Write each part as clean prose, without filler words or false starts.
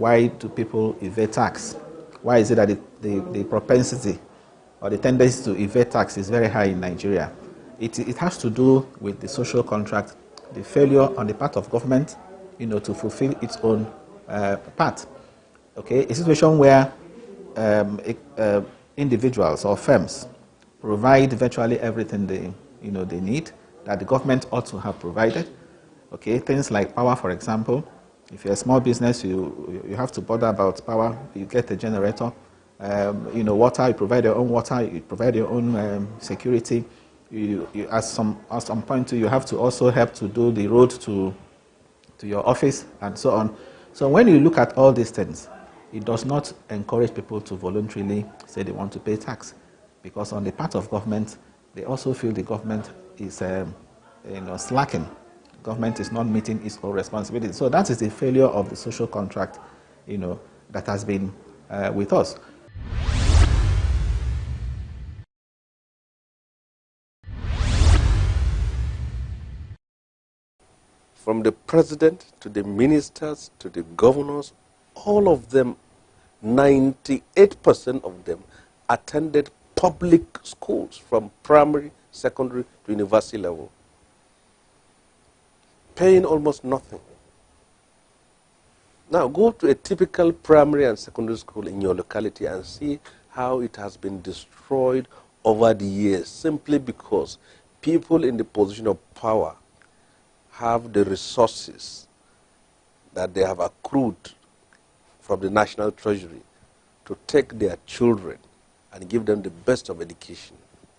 why do people evade tax? Why is it that the propensity or the tendency to evade tax is very high in Nigeria? It has to do with the social contract, the failure on the part of government, to fulfill its own part. Okay, a situation where individuals or firms provide virtually everything they need that the government ought to have provided. Okay, things like power, for example. If you're a small business, you have to bother about power. You get a generator. Water. You provide your own water. You provide your own security. At some point, you have to also help to do the road to your office and so on. So when you look at all these things, it does not encourage people to voluntarily say they want to pay tax, because on the part of government, they also feel the government is slacking. Government is not meeting its own responsibility. So that is the failure of the social contract, that has been with us. From the president to the ministers to the governors, all of them, 98% of them attended public schools from primary, secondary to university level, paying almost nothing. Now go to a typical primary and secondary school in your locality and see how it has been destroyed over the years, simply because people in the position of power have the resources that they have accrued from the national treasury to take their children and give them the best of education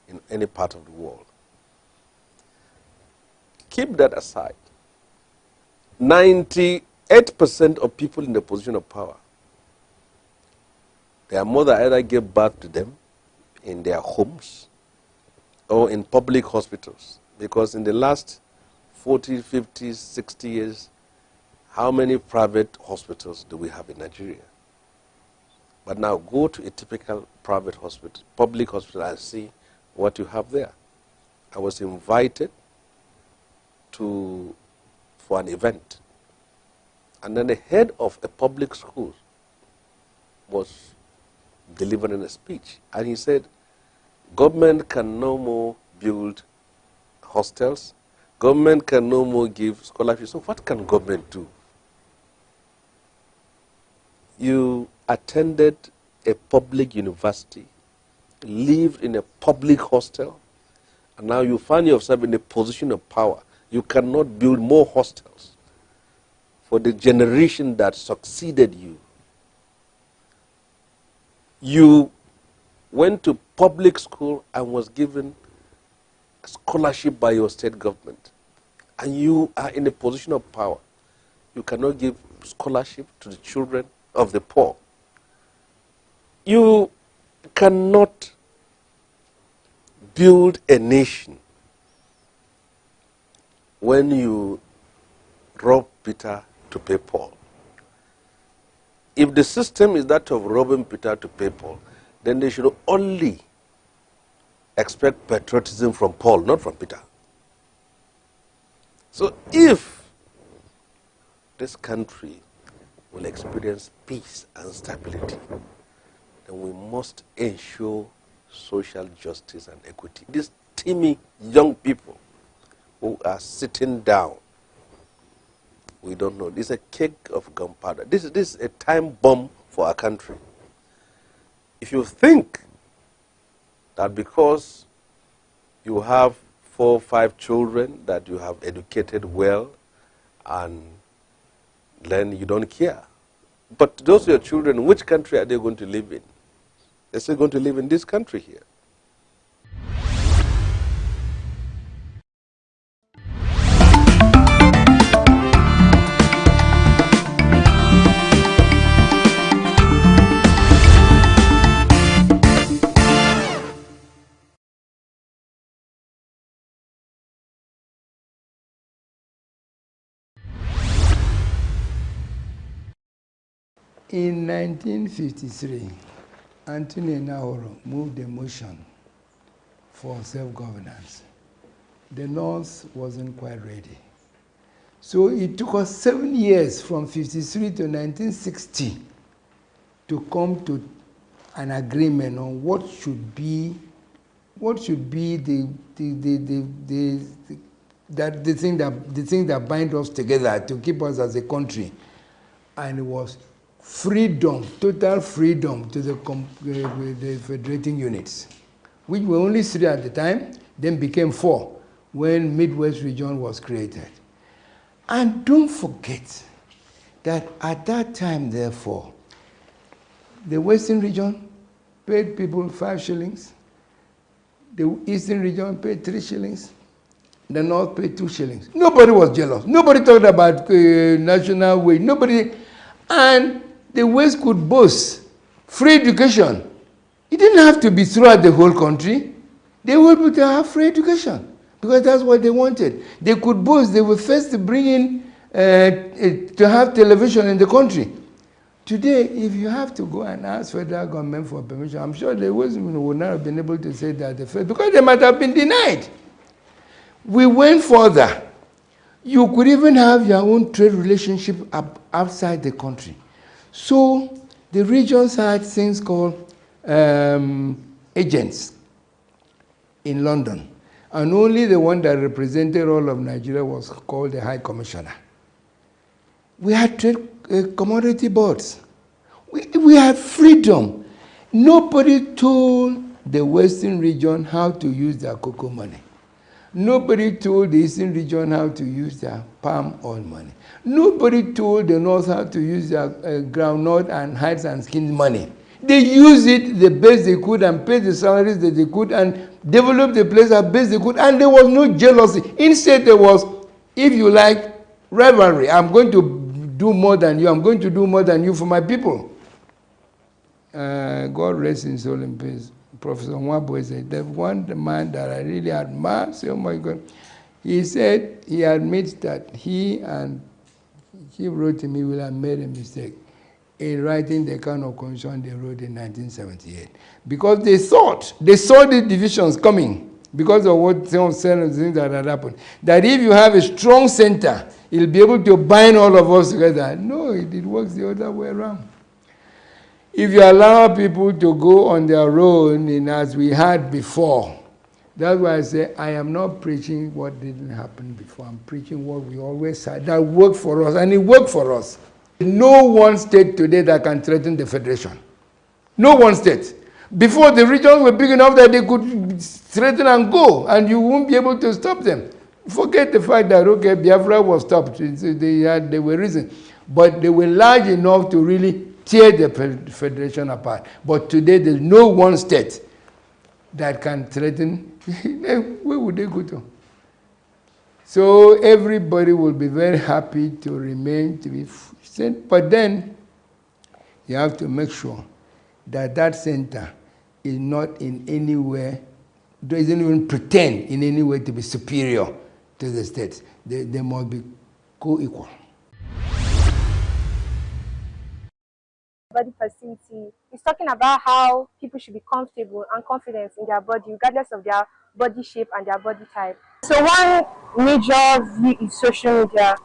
in any part of the world. Keep that aside. 98% of people in the position of power, their mother either gave birth to them in their homes or in public hospitals, because in the last 40, 50, 60 years, how many private hospitals do we have in Nigeria? But now go to a typical private hospital, public hospital, and see what you have there. I was invited for an event, and then the head of a public school was delivering a speech, and he said, government can no more build hostels, government can no more give scholarships. So what can government do? You attended a public university, lived in a public hostel, and now you find yourself in a position of power. You cannot build more hostels for the generation that succeeded you. You went to public school and was given a scholarship by your state government, and you are in a position of power. You cannot give scholarship to the children of the poor. You cannot build a nation when you rob Peter to pay Paul. If the system is that of robbing Peter to pay Paul, then they should only expect patriotism from Paul, not from Peter. So if this country will experience peace and stability, then we must ensure social justice and equity. These teeming young people who are sitting down, we don't know. This is a cake of gunpowder. This is a time bomb for our country. If you think that because you have 4 or 5 children that you have educated well and then you don't care. But those are your children, which country are they going to live in? They're still going to live in this country here. In 1953, Anthony Nahoro moved a motion for self-governance. The North wasn't quite ready. So it took us 7 years from 53 to 1960 to come to an agreement on what should be the thing that bind us together to keep us as a country. And it was freedom, total freedom to the federating units, which were only 3 at the time, then became 4 when Midwest region was created. And don't forget that at that time, therefore, the Western region paid people 5 shillings, the Eastern region paid 3 shillings, the North paid 2 shillings. Nobody was jealous. Nobody talked about national wage. Nobody, and the West could boast free education. It didn't have to be throughout the whole country. They were able to have free education because that's what they wanted. They could boast. They were first to bring in to have television in the country. Today, if you have to go and ask federal government for permission, I'm sure the Western would not have been able to say that because they might have been denied. We went further. You could even have your own trade relationship outside the country. So the regions had things called agents in London. And only the one that represented all of Nigeria was called the High Commissioner. We had trade commodity boards. We had freedom. Nobody told the Western region how to use their cocoa money. Nobody told the Eastern region how to use their palm oil money. Nobody told the North how to use their groundnut and hides and skins money. They used it the best they could and paid the salaries that they could and developed the place as best they could, and there was no jealousy. Instead, there was, if you like, rivalry. I'm going to do more than you. I'm going to do more than you for my people. God rest his soul in peace. Professor Nwabo said, the one man that I really admire, say, oh my God, he said he admits that he wrote to me, will have made a mistake in writing the kind of constitution they wrote in 1978. Because they saw the divisions coming because of what some things that had happened. That if you have a strong center, it'll be able to bind all of us together. No, it works the other way around. If you allow people to go on their own, and as we had before, that's why I say I am not preaching what didn't happen before. I'm preaching what we always said that worked for us, and it worked for us. No one state today that can threaten the federation. No one state. Before, the regions were big enough that they could threaten and go, and you won't be able to stop them. Forget the fact that, okay, Biafra was stopped. They were reasons. But they were large enough to really tear the federation apart. But today, there's no one state that can threaten. Where would they go to? So everybody will be very happy to remain, to be sent. But then, you have to make sure that that center is not in any way, doesn't even pretend in any way to be superior to the states. They must be co-equal. Body facility is talking about how people should be comfortable and confident in their body, regardless of their body shape and their body type. So one major view is social media.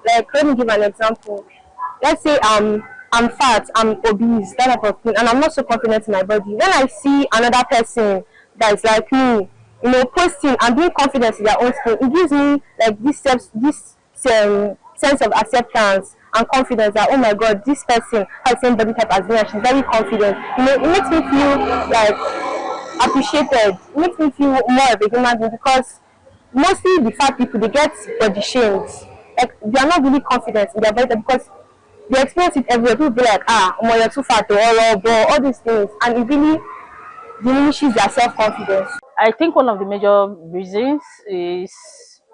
Like, let me give an example. Let's say I'm fat, I'm obese, that type of thing, and I'm not so confident in my body. When I see another person that is like me, posting and being confident in their own skin, it gives me like this sense of acceptance and confidence that, oh my God, this person has the same body type as me and she's very confident. It makes me feel like appreciated. It makes me feel more of a human being, because mostly the fat people, they get body shamed. Like, they are not really confident in their body type because they experience it everywhere. People be like, you're too fat, all these things, and it really diminishes their self-confidence. I think one of the major reasons is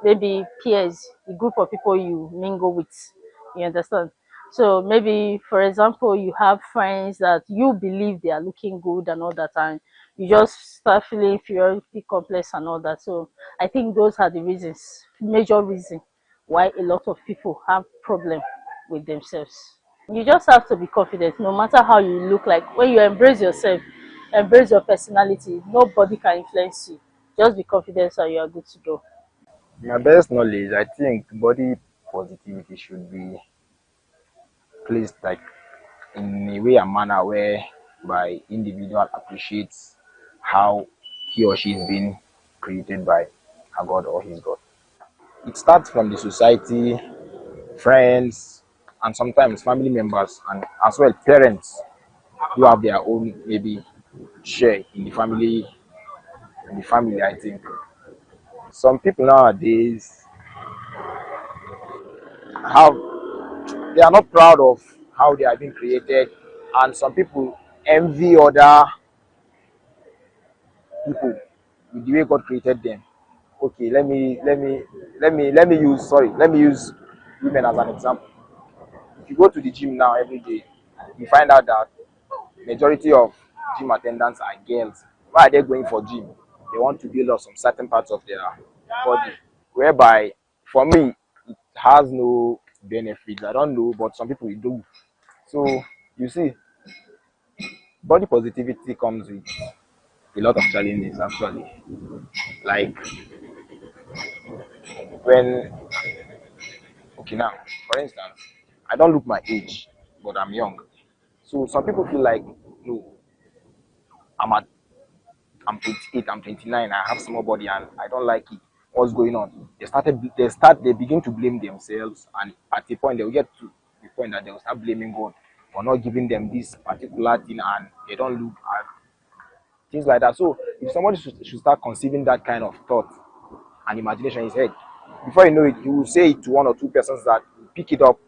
maybe peers, the group of people you mingle with. You understand? So maybe, for example, you have friends that you believe they are looking good and all that, and you just start feeling inferiority complex and all that. So I think those are the reasons, major reason why a lot of people have problem with themselves. You just have to be confident, no matter how you look like. When you embrace yourself, embrace your personality, nobody can influence you. Just be confident and you are good to go. My best knowledge, I think body positivity should be placed like in a way and manner whereby individual appreciates how he or she is being created by a god or his god. It starts from the society, friends, and sometimes family members, and as well parents who have their own maybe share in the family. In the family, I think some people nowadays have they are not proud of how they are being created, and some people envy other people with the way God created them. Okay, let me use women as an example. If you go to the gym now every day, you find out that majority of gym attendants are girls. Why are they going for gym? They want to build up some certain parts of their body, whereby for me it has no benefits. I don't know, but some people do. So you see, body positivity comes with a lot of challenges actually. Like when okay now, for instance, I don't look my age, but I'm young. So some people feel like no, I'm at I'm 28, I'm 29, I have small body and I don't like it. What's going on? They begin to blame themselves, and at a point they will get to the point that they will start blaming God for not giving them this particular thing, and they don't look at things like that. So if somebody should start conceiving that kind of thought and imagination in his head, before you know it, you will say it to one or two persons that will pick it up,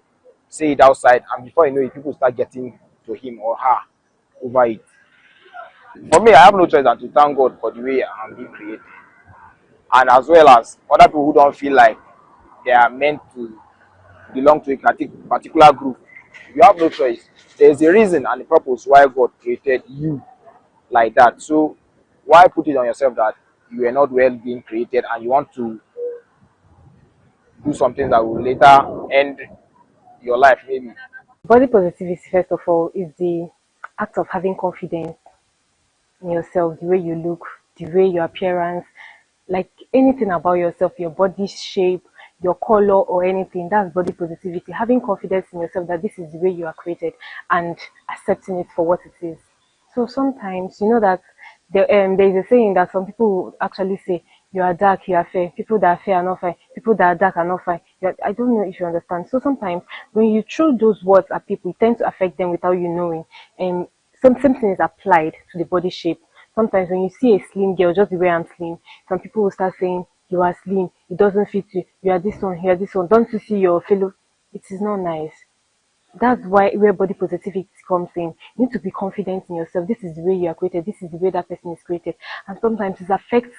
say it outside, and before you know it, people start getting to him or her over it. For me, I have no choice than to thank God for the way I'm being created, and as well as other people who don't feel like they are meant to belong to a particular group. You have no choice. There's a reason and a purpose why God created you like that. So why put it on yourself that you are not well being created and you want to do something that will later end your life maybe? Body positivity, first of all, is the act of having confidence in yourself, the way you look, the way your appearance, like anything about yourself, your body shape, your color, or anything. That's body positivity. Having confidence in yourself that this is the way you are created and accepting it for what it is. So sometimes, you know that there is a saying that some people actually say, you are dark, you are fair. People that are fair are not fine. People that are dark are not fine. I don't know if you understand. So sometimes when you throw those words at people, it tends to affect them without you knowing. And same thing is applied to the body shape. Sometimes when you see a slim girl, just the way I'm slim, some people will start saying, you are slim, it doesn't fit you, you are this one, you are this one. Don't you see your fellow? It is not nice. That's why where body positivity comes in. You need to be confident in yourself. This is the way you are created. This is the way that person is created. And sometimes it affects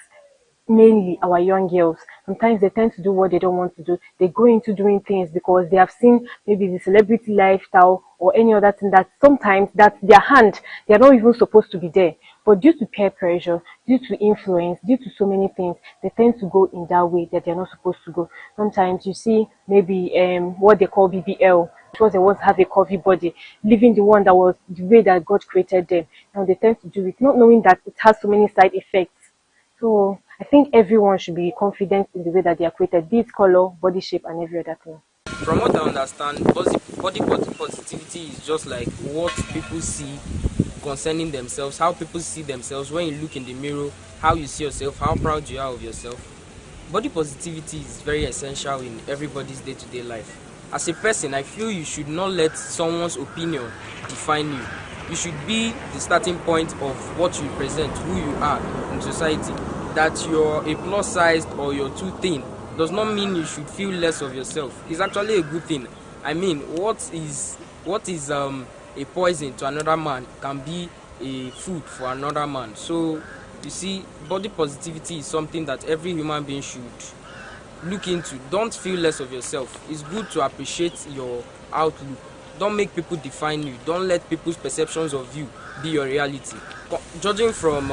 mainly our young girls. Sometimes they tend to do what they don't want to do. They go into doing things because they have seen maybe the celebrity lifestyle or any other thing that sometimes that's their hand. They're not even supposed to be there. But due to peer pressure, due to influence, due to so many things, they tend to go in that way that they're not supposed to go. Sometimes you see maybe what they call BBL, because they want to have a curvy body, leaving the one that was the way that God created them. Now they tend to do it, not knowing that it has so many side effects. So I think everyone should be confident in the way that they are created, be it color, body shape, and every other thing. From what I understand, positivity is just like what people see concerning themselves, how people see themselves when you look in the mirror, how you see yourself, how proud you are of yourself. Body positivity is very essential in everybody's day-to-day life. As a person, I feel you should not let someone's opinion define you. You should be the starting point of what you present, who you are in society. That you're a plus sized or you're too thin does not mean you should feel less of yourself. It's actually a good thing. I mean, what is a poison to another man can be a food for another man. So you see, body positivity is something that every human being should look into. Don't feel less of yourself. It's good to appreciate your outlook. Don't make people define you. Don't let people's perceptions of you be your reality. Judging from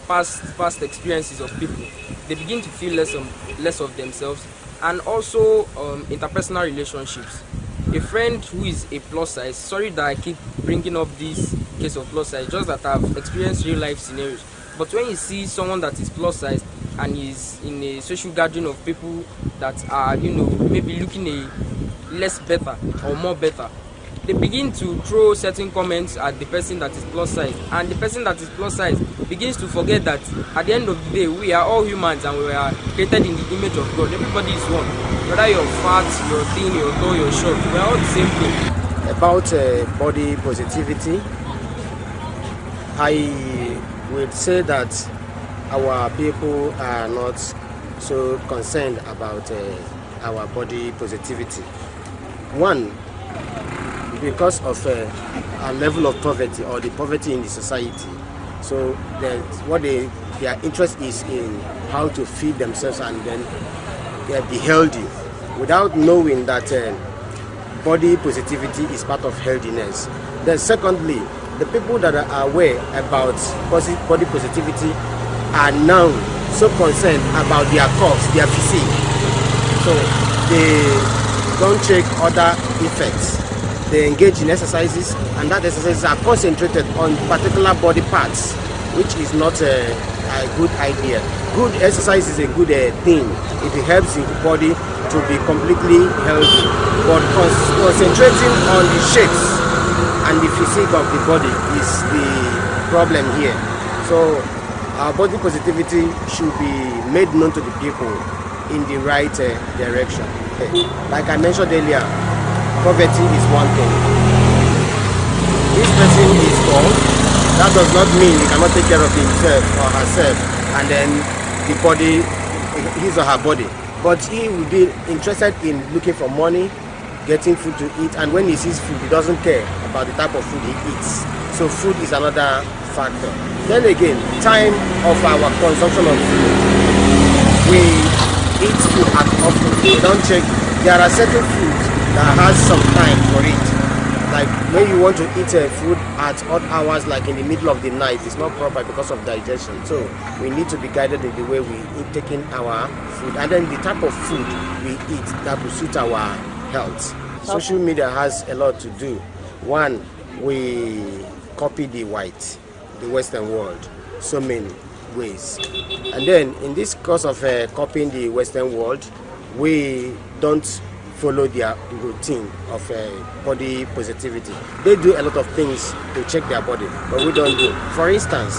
past experiences of people, they begin to feel less of themselves, and also interpersonal relationships. A friend who is a plus size, sorry that I keep bringing up this case of plus size, just that I've experienced real life scenarios. But when you see someone that is plus size and is in a social gathering of people that are, maybe looking a less better or more better, they begin to throw certain comments at the person that is plus size, and the person that is plus size begins to forget that at the end of the day we are all humans and we are created in the image of God. Everybody is one, whether you're fat, you're thin, you're tall, you're short, we are all the same thing. About body positivity, I would say that our people are not so concerned about our body positivity. One, because of a level of poverty or the poverty in the society. So their interest is in how to feed themselves and then be healthy, without knowing that body positivity is part of healthiness. Then secondly, the people that are aware about body positivity are now so concerned about their curves, their physique. So they don't check other effects. They engage in exercises, and that exercises are concentrated on particular body parts, which is not a good idea. Good exercise is a good thing if it helps the body to be completely healthy. But concentrating on the shapes and the physique of the body is the problem here. So our body positivity should be made known to the people in the right direction. Like I mentioned earlier, poverty is one thing. This person is tall, that does not mean he cannot take care of himself or herself and then the body, his or her body. But he will be interested in looking for money, getting food to eat, and when he sees food, he doesn't care about the type of food he eats. So food is another factor. Then again, time of our consumption of food. We eat food at often. We don't check. There are certain foods that has some time for it. Like when you want to eat food at odd hours, like in the middle of the night, it's not proper because of digestion. So we need to be guided in the way we eat, taking our food, and then the type of food we eat that will suit our health. Social media has a lot to do. One, we copy the Western world, so many ways. And then in this course of copying the Western world, we don't follow their routine of body positivity. They do a lot of things to check their body, but we don't do. For instance,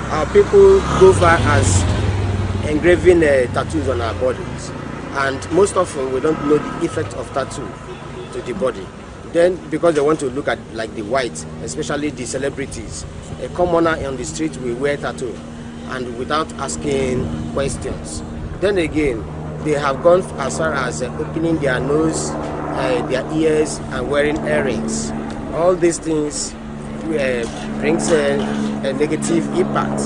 our people go far as engraving tattoos on our bodies, and most often we don't know the effect of tattoo to the body. Then because they want to look at like the white, especially the celebrities, a commoner on the street will wear tattoo and without asking questions. Then again, they have gone as far as opening their nose, their ears, and wearing earrings. All these things brings a negative impact.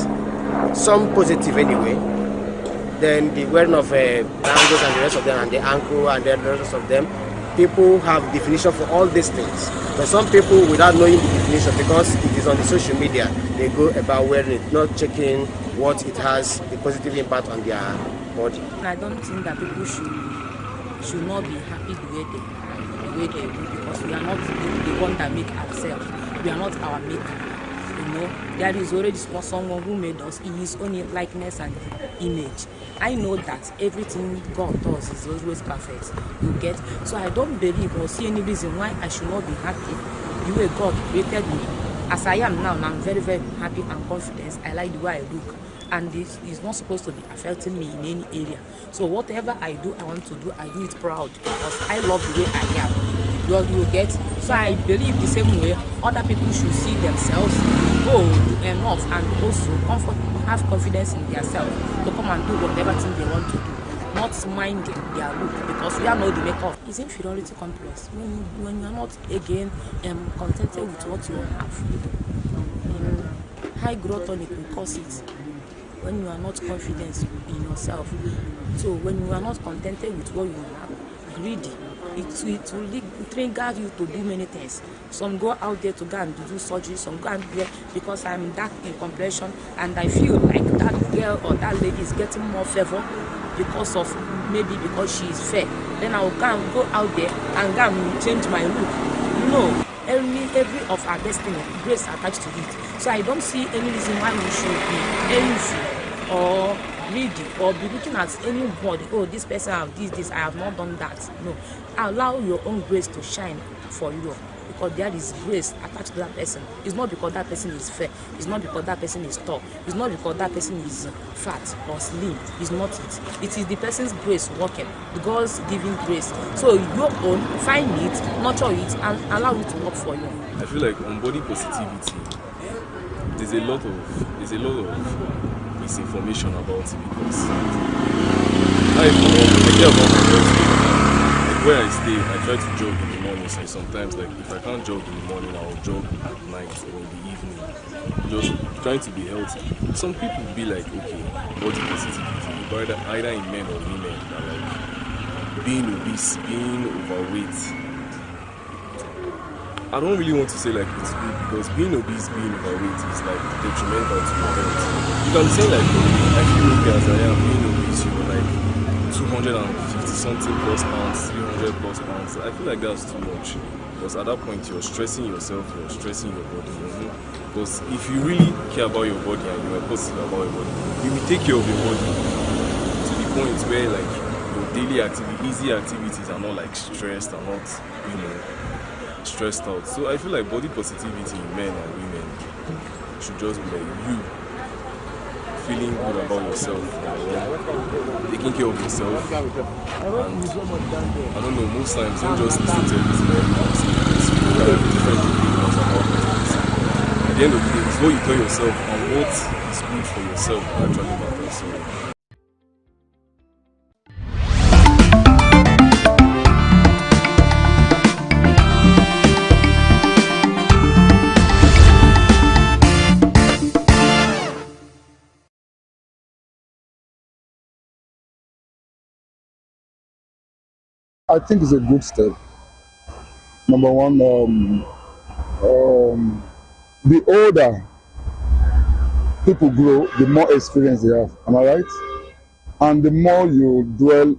Some positive anyway. Then the wearing of bangles and the rest of them, and the ankle and the rest of them. People have definition for all these things. But some people, without knowing the definition, because it is on the social media, they go about wearing it, not checking what it has, the positive impact on their body. I don't think that people should not be happy the way they do, because we are not the one that make ourselves. We are not our maker. There is already someone who made us in his own likeness and image. I know that everything God does is always perfect. You get? So I don't believe or see any reason why I should not be happy the way God created me. As I am now, and I'm very, very happy and confident. I like the way I look. And this is not supposed to be affecting me in any area. So whatever I do, I want to do, I do it proud because I love the way I am. You get? So I believe the same way other people should see themselves bold enough and also have confidence in themselves to come and do whatever thing they want to do, not mind their look, because we are not the makeup. It's inferiority complex when you are not again contented with what you have. High growth tonic will cause it when you are not confident in yourself. So when you are not contented with what you have, greedy, it will trigger you to do many things. Some go out there to go and do surgery, some go out there because I'm dark in complexion and I feel like that girl or that lady is getting more favor because she is fair. Then I will go out there and go and change my look. No, every of our destiny, grace attached to it. So I don't see any reason why we should be envy or greedy or be looking at anybody, oh, this person have this, I have not done that. No, allow your own grace to shine for you, because there is grace attached to that person. It's not because that person is fair, it's not because that person is tall, it's not because that person is fat or slim. It's not it. It is the person's grace working, God's giving grace. So your own, find it, nurture it, and allow it to work for you. I feel like on body positivity, there's a lot of misinformation about it, because I care about my health. Like where I stay, I try to jog in the morning. So sometimes, like if I can't jog in the morning, I'll jog at night or in the evening, just trying to be healthy. Some people be like, okay, body positivity, either in men or women, that like being obese, being overweight. I don't really want to say like it's good, because being obese, being overweight is like detrimental to your health. You can say like, I feel okay as I am, being obese, you're like 250 something plus pounds, 300 plus pounds. I feel like that's too much, because at that point you're stressing yourself, you're stressing your body. Because if you really care about your body and you're positive about your body, you will take care of your body to the point where like your daily easy activities are not like stressed, are not, stressed out. So I feel like body positivity in men and women should just be like you feeling good about yourself, taking care of yourself. And I don't know, most times don't just listen to everything everyone says. You have different opinions about things. At the end of the day, it's what you tell yourself and what is good for yourself that actually matters. So I think it's a good step. Number one, the older people grow, the more experience they have. Am I right? And the more you dwell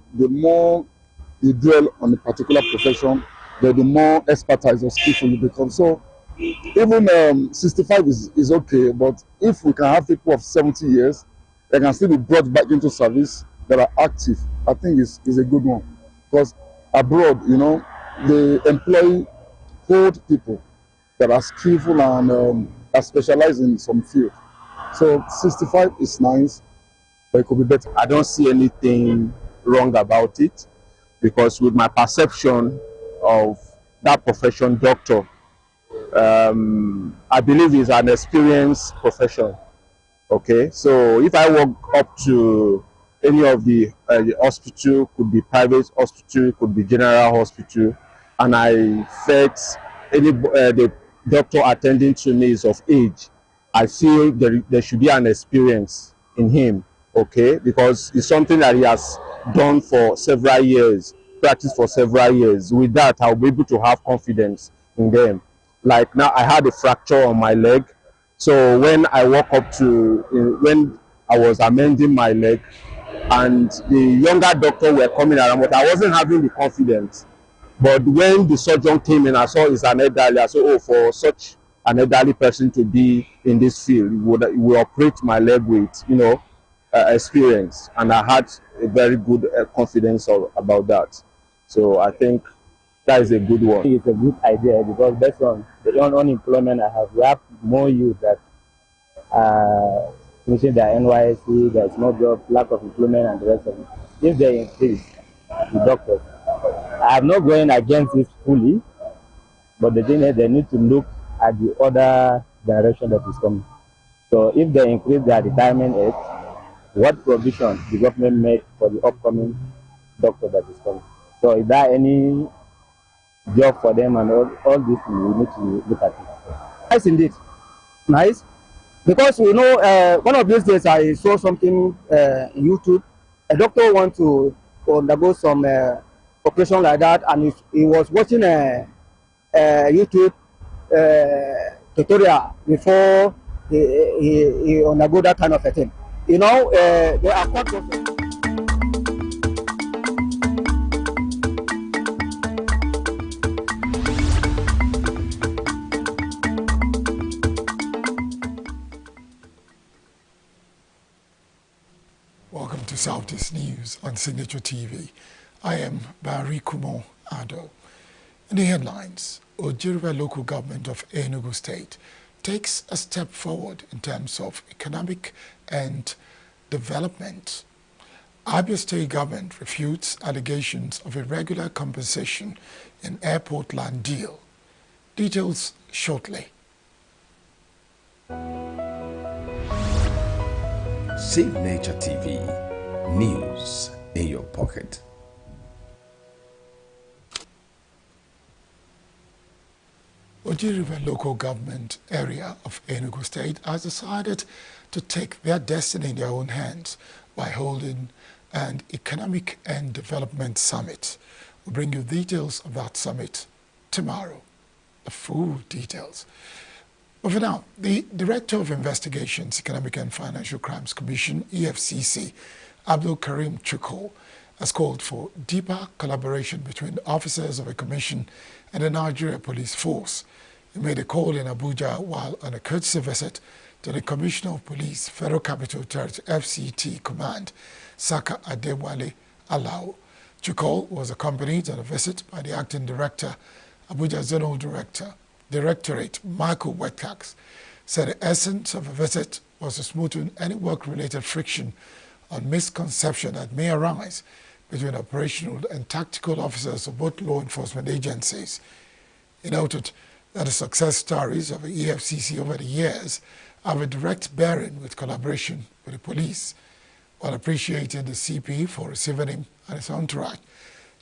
on a particular profession, the more expertise or skillful you become. So even 65 is okay, but if we can have people of 70 years, they can still be brought back into service that are active, I think is a good one. Because abroad, they employ old people that are skillful and are specialized in some field. So 65 is nice, but it could be better. I don't see anything wrong about it, because with my perception of that profession, doctor, I believe it's an experienced profession. Okay, so if I walk up to any of the hospital, could be private hospital, could be general hospital, and I felt the doctor attending to me is of age, I feel there should be an experience in him. Okay, because it's something that he has done for several years, practiced for several years. With that, I'll be able to have confidence in them. Like now, I had a fracture on my leg. So when I walk up when I was amending my leg, and the younger doctor were coming around, but I wasn't having the confidence. But when the surgeon came in, I saw it's an elderly. I said, oh, for such an elderly person to be in this field, he would operate my leg with, experience. And I had a very good confidence about that. So I think that is a good one. It's a good idea, because based on the unemployment I have, we have more youth that are finishing their NYSC, there's no job, lack of employment, and the rest of it. If they increase the doctors, I am not going against it fully, but the thing is they need to look at the other generation that is coming. So if they increase their retirement age, what provision the government make for the upcoming doctor that is coming? So is there any job for them, and all this we need to look at it. Nice indeed, nice, because one of these days I saw something in YouTube. A doctor want to undergo some operation like that, and he was watching a YouTube tutorial before he undergo that kind of a thing. They are quite Welcome to Southeast News on Signature TV. I am Barry Kumo Ado. In the headlines, Ojiriba local government of ENUGU state takes a step forward in terms of economic and development. Abia state government refutes allegations of irregular compensation in airport land deal. Details shortly. Save Nature TV, news in your pocket. Ojiriba local government area of Enugu State has decided to take their destiny in their own hands by holding an Economic and Development Summit. We'll bring you details of that summit tomorrow, the full details. But for now, the Director of Investigations, Economic and Financial Crimes Commission, EFCC, Abdul Karim Chukwu, has called for deeper collaboration between officers of a commission and the Nigeria Police Force. He made a call in Abuja while on a courtesy visit to the Commissioner of Police, Federal Capital Territory FCT Command, Saka Adewale Alao. Chukwu was accompanied on a visit by the Acting Director, Abuja Zonal Directorate, Michael Wetcax, said the essence of the visit was to smoothen any work-related friction or misconception that may arise between operational and tactical officers of both law enforcement agencies. He noted that the success stories of the EFCC over the years have a direct bearing with collaboration with the police. While appreciating the CP for receiving him and his entourage,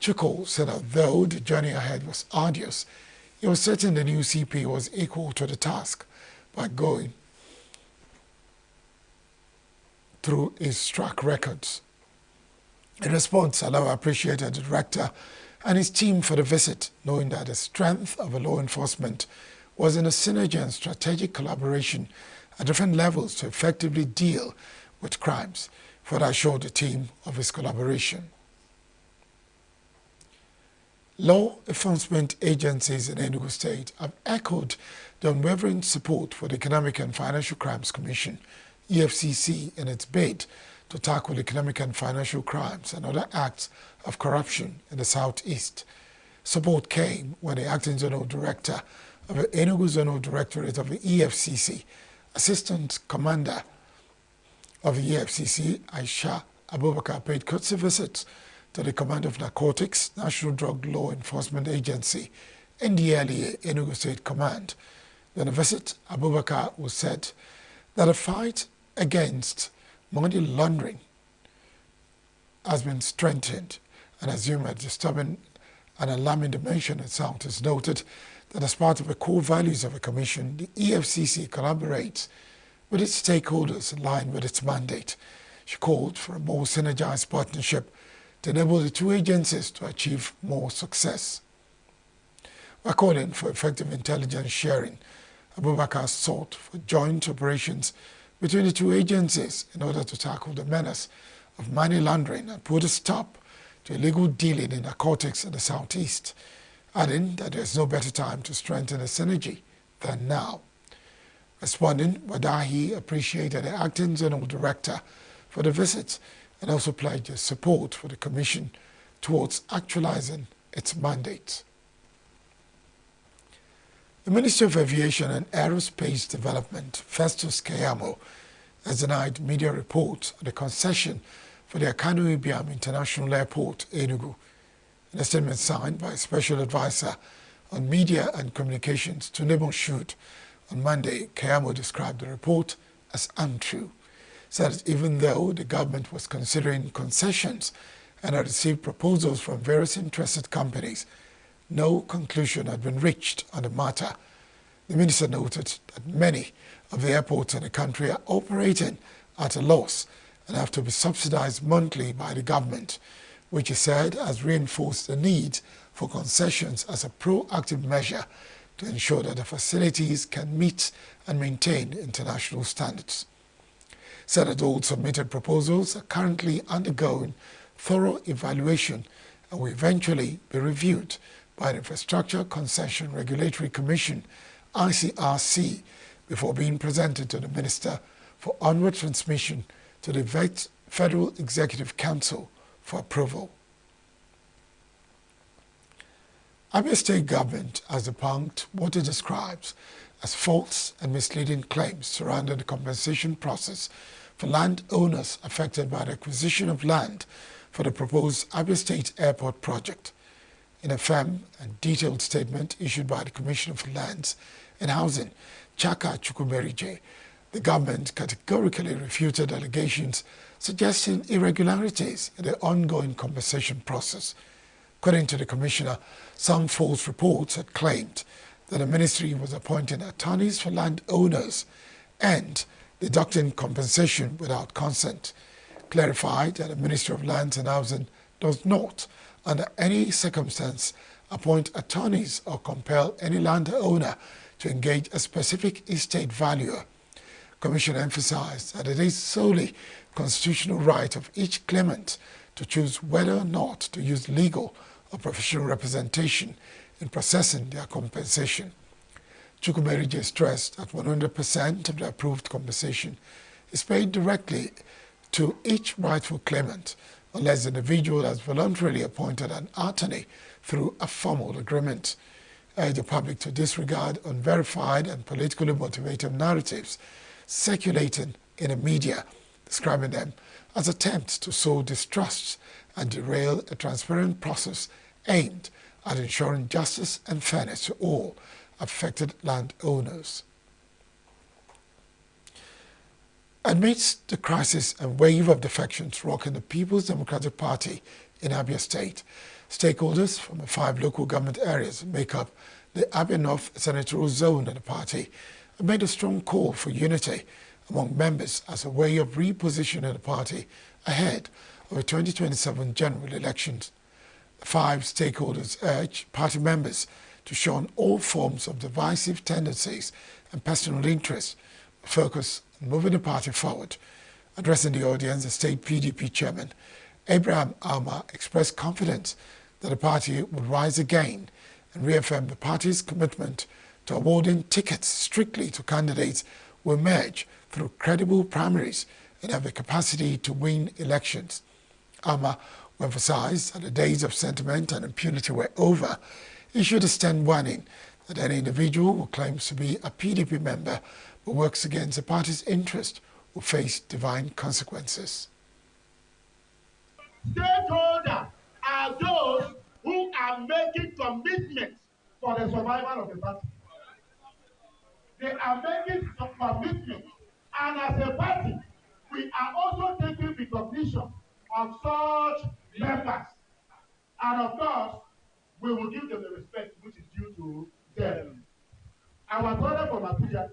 Chukwu said that though the journey ahead was arduous, he was certain the new CP was equal to the task by going through his track records. In response, Alao appreciated the director and his team for the visit, knowing that the strength of the law enforcement was in a synergy and strategic collaboration at different levels to effectively deal with crimes. Further assured the team of his collaboration. Law enforcement agencies in Enugu State have echoed the unwavering support for the Economic and Financial Crimes Commission, EFCC, in its bid to tackle economic and financial crimes and other acts of corruption in the southeast. Support came when the Acting Zonal Director of the Enugu Zonal Directorate of the EFCC, Assistant Commander of the EFCC, Aisha Abubakar, paid courtesy visits to the Command of Narcotics, National Drug Law Enforcement Agency, NDLEA, Enugu State Command. During the visit, Abubakar was said that a fight against money laundering has been strengthened and assumed a disturbing and alarming dimension itself. Is noted that as part of the core values of the Commission, the EFCC collaborates with its stakeholders in line with its mandate. She called for a more synergized partnership to enable the two agencies to achieve more success. While calling for effective intelligence sharing, Abubakar sought for joint operations between the two agencies in order to tackle the menace of money laundering and put a stop to illegal dealing in narcotics in the southeast, adding that there is no better time to strengthen the synergy than now. Responding, Wadahi appreciated the Acting Zonal Director for the visit and also pledged his support for the Commission towards actualizing its mandate. The Ministry of Aviation and Aerospace Development, Festus Keyamo, has denied media reports on the concession for the Akanu Ibiam International Airport, Enugu. In a statement signed by Special Advisor on Media and Communications to Shute on Monday, Keyamo described the report as untrue. Said that even though the government was considering concessions and had received proposals from various interested companies, no conclusion had been reached on the matter. The minister noted that many of the airports in the country are operating at a loss and have to be subsidized monthly by the government, which he said has reinforced the need for concessions as a proactive measure to ensure that the facilities can meet and maintain international standards. Said that all submitted proposals are currently undergoing thorough evaluation and will eventually be reviewed by the Infrastructure Concession Regulatory Commission, ICRC, before being presented to the Minister for onward transmission to the Federal Executive Council for approval. Abia State government has debunked what it describes as false and misleading claims surrounding the compensation process for landowners affected by the acquisition of land for the proposed Abia State Airport project. In a firm and detailed statement issued by the Commissioner for Lands and Housing, Chaka Chukwumerije, the government categorically refuted allegations suggesting irregularities in the ongoing compensation process. According to the Commissioner, some false reports had claimed that the ministry was appointing attorneys for landowners and deducting compensation without consent. Clarified that the Ministry of Lands and Housing does not, under any circumstance, appoint attorneys or compel any landowner to engage a specific estate valuer. Commissioner emphasized that it is solely constitutional right of each claimant to choose whether or not to use legal or professional representation in processing their compensation. Chukwumerije stressed that 100% of the approved compensation is paid directly to each rightful claimant unless the individual has voluntarily appointed an attorney through a formal agreement. Urged the public to disregard unverified and politically motivated narratives circulating in the media, describing them as attempts to sow distrust and derail a transparent process aimed at ensuring justice and fairness to all affected landowners. Amidst the crisis and wave of defections rocking the People's Democratic Party in Abia State, stakeholders from the 5 local government areas make up the Abia North senatorial zone of the party have made a strong call for unity among members as a way of repositioning the party ahead of the 2027 general elections. The 5 stakeholders urge party members to shun all forms of divisive tendencies and personal interests, focus on moving the party forward. Addressing the audience, the state PDP chairman, Abraham Alma, expressed confidence that the party would rise again and reaffirmed the party's commitment to awarding tickets strictly to candidates who emerge through credible primaries and have the capacity to win elections. Alma, who emphasized that the days of sentiment and impunity were over, issued a stern warning that any individual who claims to be a PDP member but works against the party's interest will face divine consequences. Stakeholders are those who are making commitments for the survival of the party. They are making some commitments, and as a party, we are also taking recognition of such members. And of course, we will give them the respect which is due to them. Our brother from Abuja,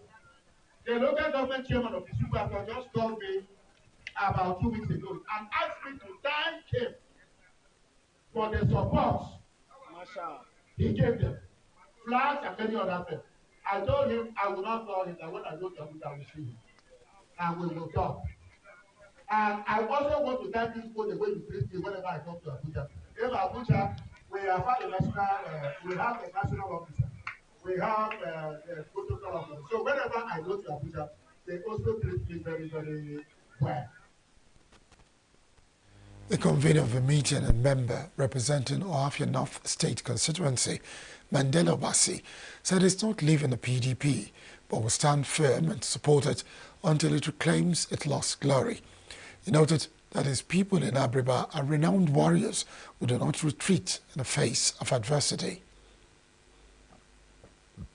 the local government chairman of the Super just called me about 2 weeks ago and asked me to thank him for the support he gave them, flags and many other things. I told him I will not call him, that when I go to Abuja, I will see him. And we will talk. And I also want to thank you for the way you treat me whenever I come to Abuja. In Abuja, we have had a national, we have a national officer. We have a protocol officer. So whenever I go to Abuja, they also treat me very, very well. The convener of the meeting and member representing Ohafia North State constituency, Mandela Obasi, said it's not leaving the PDP, but will stand firm and support it until it reclaims its lost glory. He noted that his people in Abriba are renowned warriors who do not retreat in the face of adversity.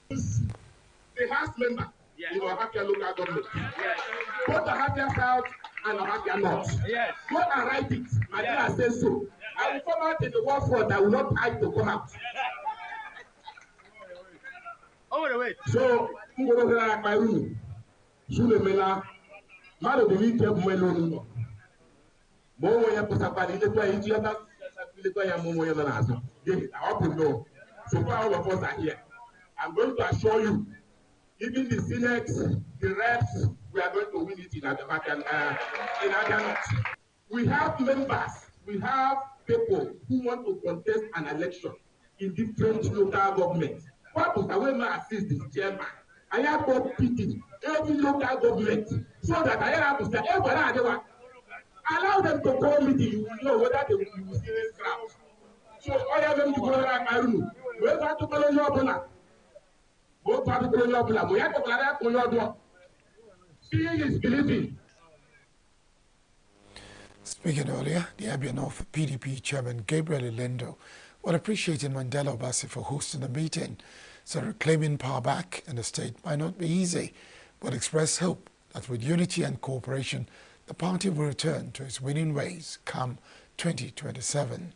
The House member in Ohafia local government, both Ohafia South and Ohafia North. Go and write it. My dear says so. I will come out in the war front. I will not hide to come out. So, I'm going to like my room. Sulemela, Malo de Vite Melo. Momo ya kusapani ile kwa inji hata ile kwa ya momo ya nazo. Yes, I hope you know. So far all of us are here. I'm going to assure you, even the Senate, the reps, we are going to win it in Abia. We have members, we have people who want to contest an election in different local governments. What was the way I assist this chairman? I have to pity every local government so that I have to say, Allow them to call meeting. You will know whether they will still scrap. So all of them to go around Arunu. We have to call your bona. Both have to call your bona. We have to call your bona. Seeing is believing. Speaking earlier, the Abia North PDP chairman Gabriel Elendo was appreciating Mandela Obasi for hosting the meeting, so reclaiming power back in the state might not be easy, but expressed hope that with unity and cooperation, the party will return to its winning ways come 2027.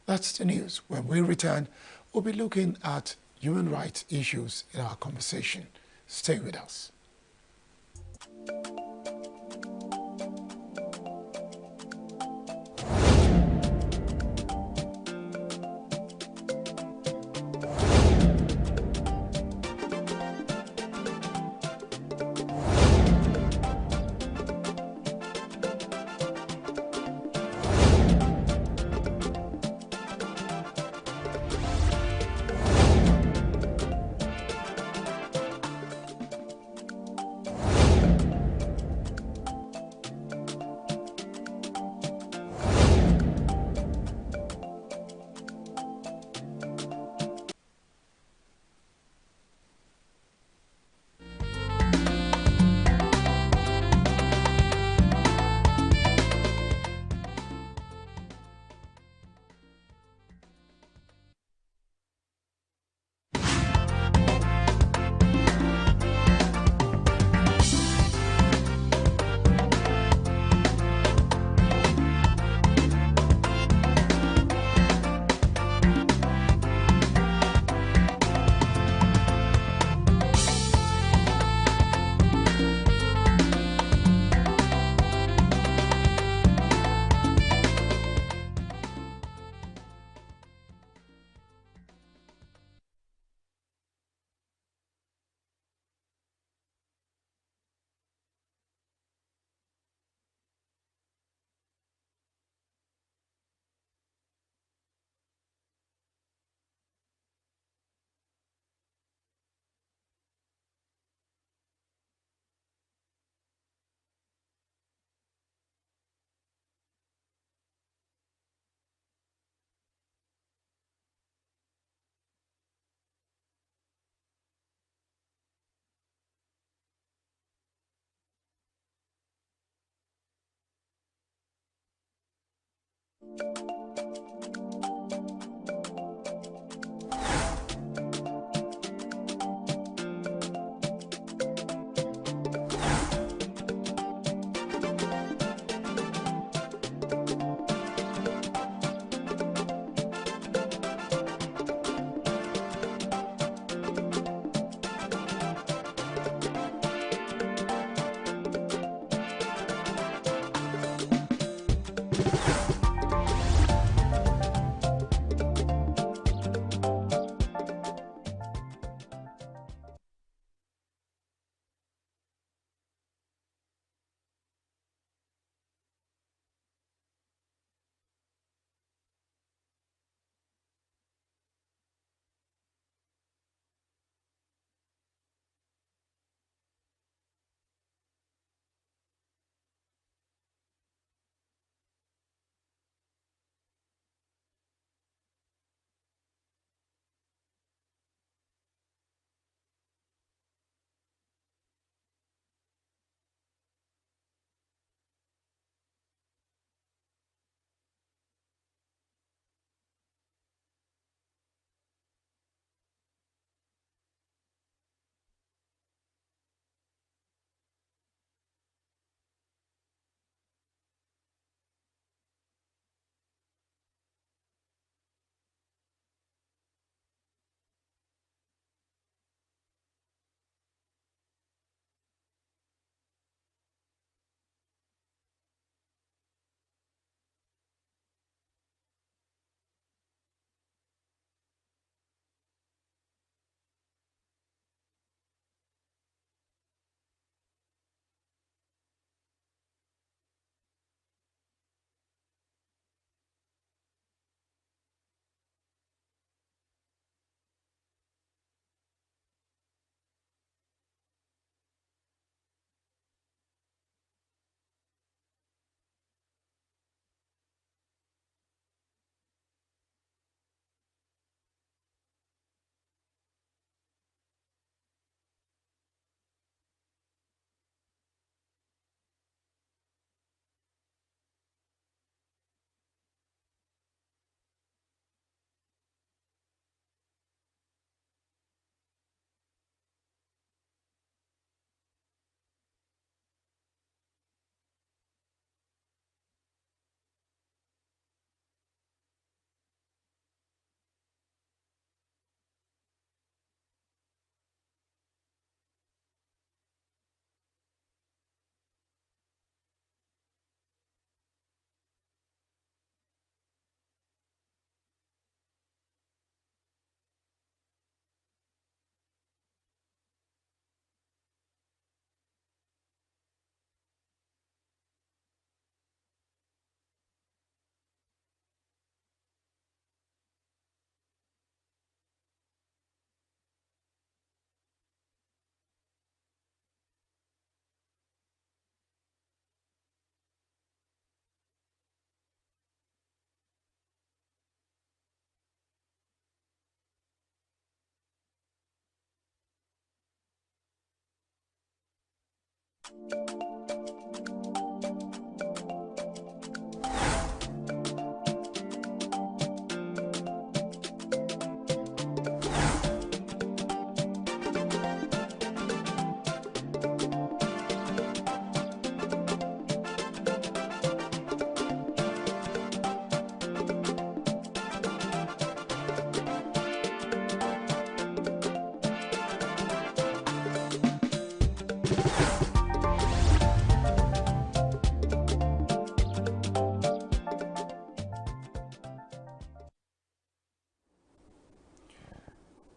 That's the news. When we return, we'll be looking at human rights issues in our conversation. Stay with us.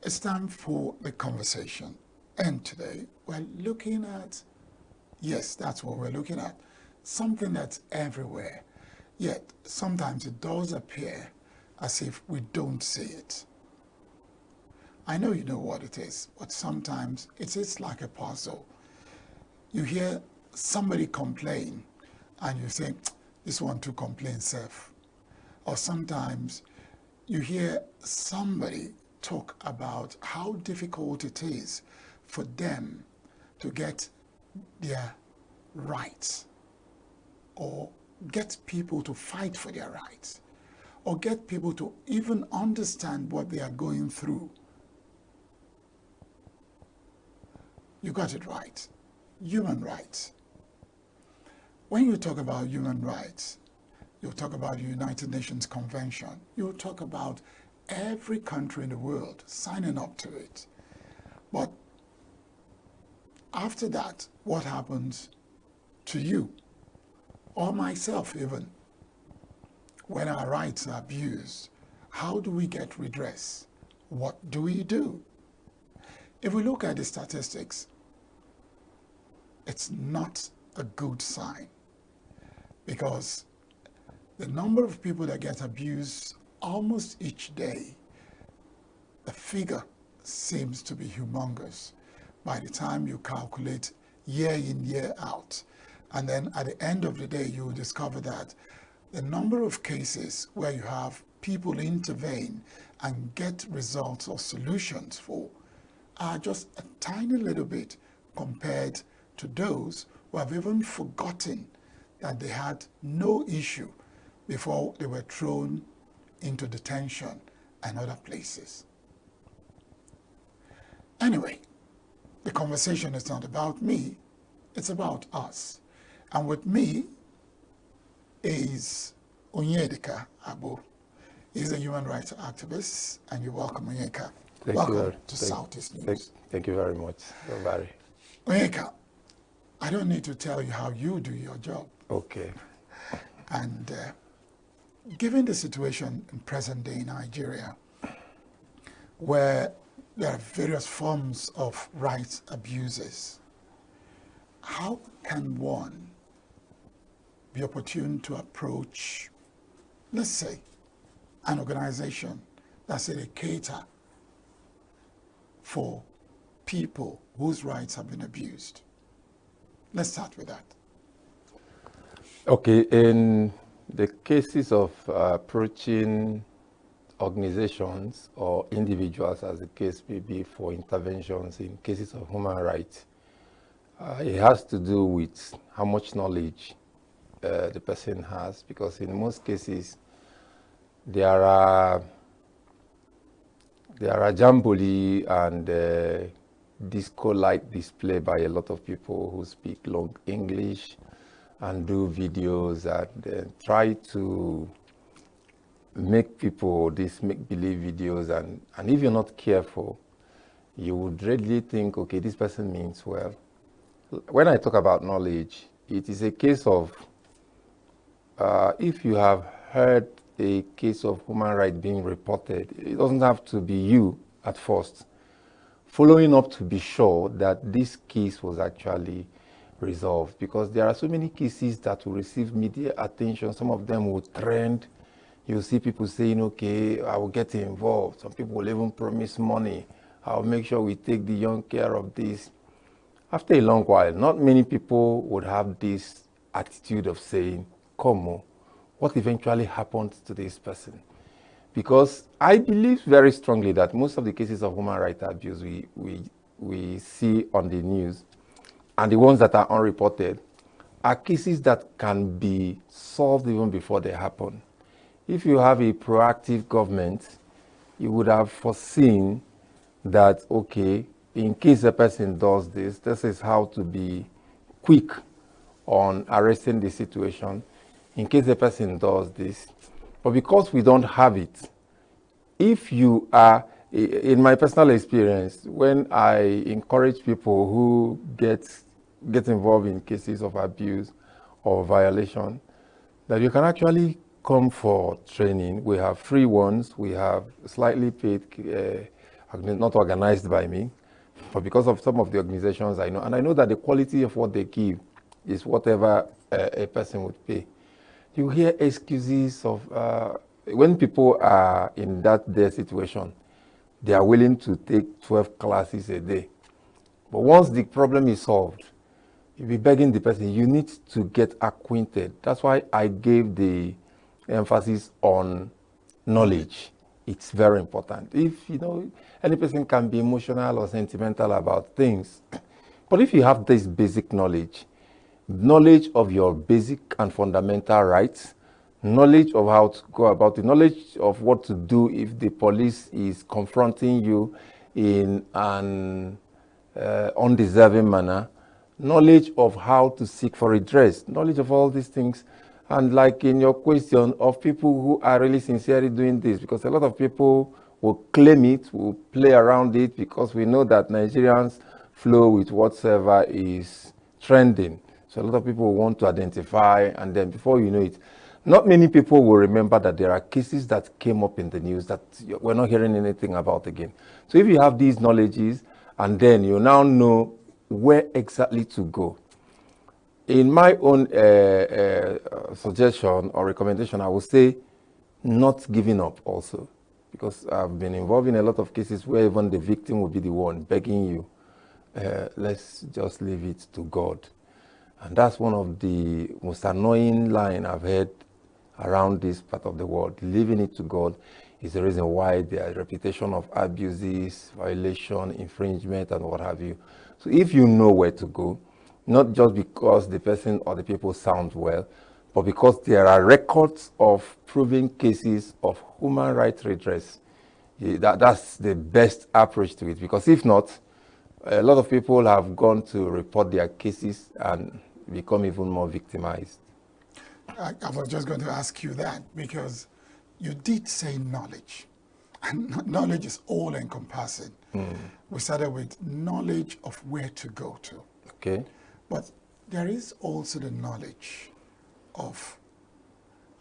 It's time for the conversation. And today we're looking at, yes, that's what we're looking at, something that's everywhere. Yet sometimes it does appear as if we don't see it. I know you know what it is, but sometimes it's like a puzzle. You hear somebody complain and you think, this one to complain self. Or sometimes you hear somebody talk about how difficult it is for them to get their rights, or get people to fight for their rights, or get people to even understand what they are going through. You got it right. Human rights. When you talk about human rights, you talk about the United Nations Convention. You talk about every country in the world signing up to it. But after that, what happens to you or myself even when our rights are abused? How do we get redress? What do we do? If we look at the statistics, it's not a good sign, because the number of people that get abused almost each day, the figure seems to be humongous by the time you calculate year in, year out. And then at the end of the day, you will discover that the number of cases where you have people intervene and get results or solutions for are just a tiny little bit compared to those who have even forgotten that they had no issue before they were thrown into detention and other places. Anyway, the conversation is not about me, it's about us. And with me is Onyedika Abo. He's a human rights activist, and you're welcome, Onyeka. Welcome to Southeast News. Thank you very much, Barry. Onyeka, I don't need to tell you how you do your job. Okay. And given the situation in present-day Nigeria, where there are various forms of rights abuses, how can one be opportune to approach, let's say, an organization that say they cater for people whose rights have been abused? Let's start with that. Okay, in the cases of approaching organizations or individuals, as the case may be, for interventions in cases of human rights, it has to do with how much knowledge the person has, because in most cases there are jamboree and disco-like display by a lot of people who speak long English and do videos and try to make people these make-believe videos, and if you're not careful, you would readily think, okay, this person means well. When I talk about knowledge, it is a case of if you have heard a case of human rights being reported, it doesn't have to be you at first. Following up to be sure that this case was actually resolved, because there are so many cases that will receive media attention. Some of them will trend. You'll see people saying, okay, I will get involved. Some people will even promise money. I'll make sure we take the young care of this. After a long while, not many people would have this attitude of saying, come on, what eventually happened to this person? Because I believe very strongly that most of the cases of human rights abuse we see on the news and the ones that are unreported are cases that can be solved even before they happen. If you have a proactive government, you would have foreseen that, okay, in case a person does this, this is how to be quick on arresting the situation, in case a person does this. But because we don't have it, if you are, in my personal experience, when I encourage people who get involved in cases of abuse or violation, that you can actually come for training. We have free ones, we have slightly paid, not organized by me, but because of some of the organizations I know, and I know that the quality of what they give is whatever a person would pay. You hear excuses of, when people are in that their situation, they are willing to take 12 classes a day. But once the problem is solved, you'll be begging the person, you need to get acquainted. That's why I gave the emphasis on knowledge. It's very important. If, you know, any person can be emotional or sentimental about things, but if you have this basic knowledge of your basic and fundamental rights, knowledge of how to go about it, knowledge of what to do if the police is confronting you in an undeserving manner, knowledge of how to seek for redress, knowledge of all these things. And like in your question, of people who are really sincerely doing this, because a lot of people will claim it, will play around it, because we know that Nigerians flow with whatsoever is trending. So a lot of people want to identify, and then before you know it, not many people will remember that there are cases that came up in the news that we're not hearing anything about again. So if you have these knowledges, and then you now know where exactly to go. In my own suggestion or recommendation, I would say not giving up also, because I've been involved in a lot of cases where even the victim will be the one begging you, let's just leave it to God. And that's one of the most annoying lines I've heard around this part of the world. Leaving it to God is the reason why there is reputation of abuses, violation, infringement, and what have you. So if you know where to go, not just because the person or the people sound well, but because there are records of proven cases of human rights redress, that's the best approach to it. Because if not, a lot of people have gone to report their cases and become even more victimized. I was just going to ask you that, because you did say knowledge, and knowledge is all-encompassing. We started with knowledge of where to go to. Okay. But there is also the knowledge of,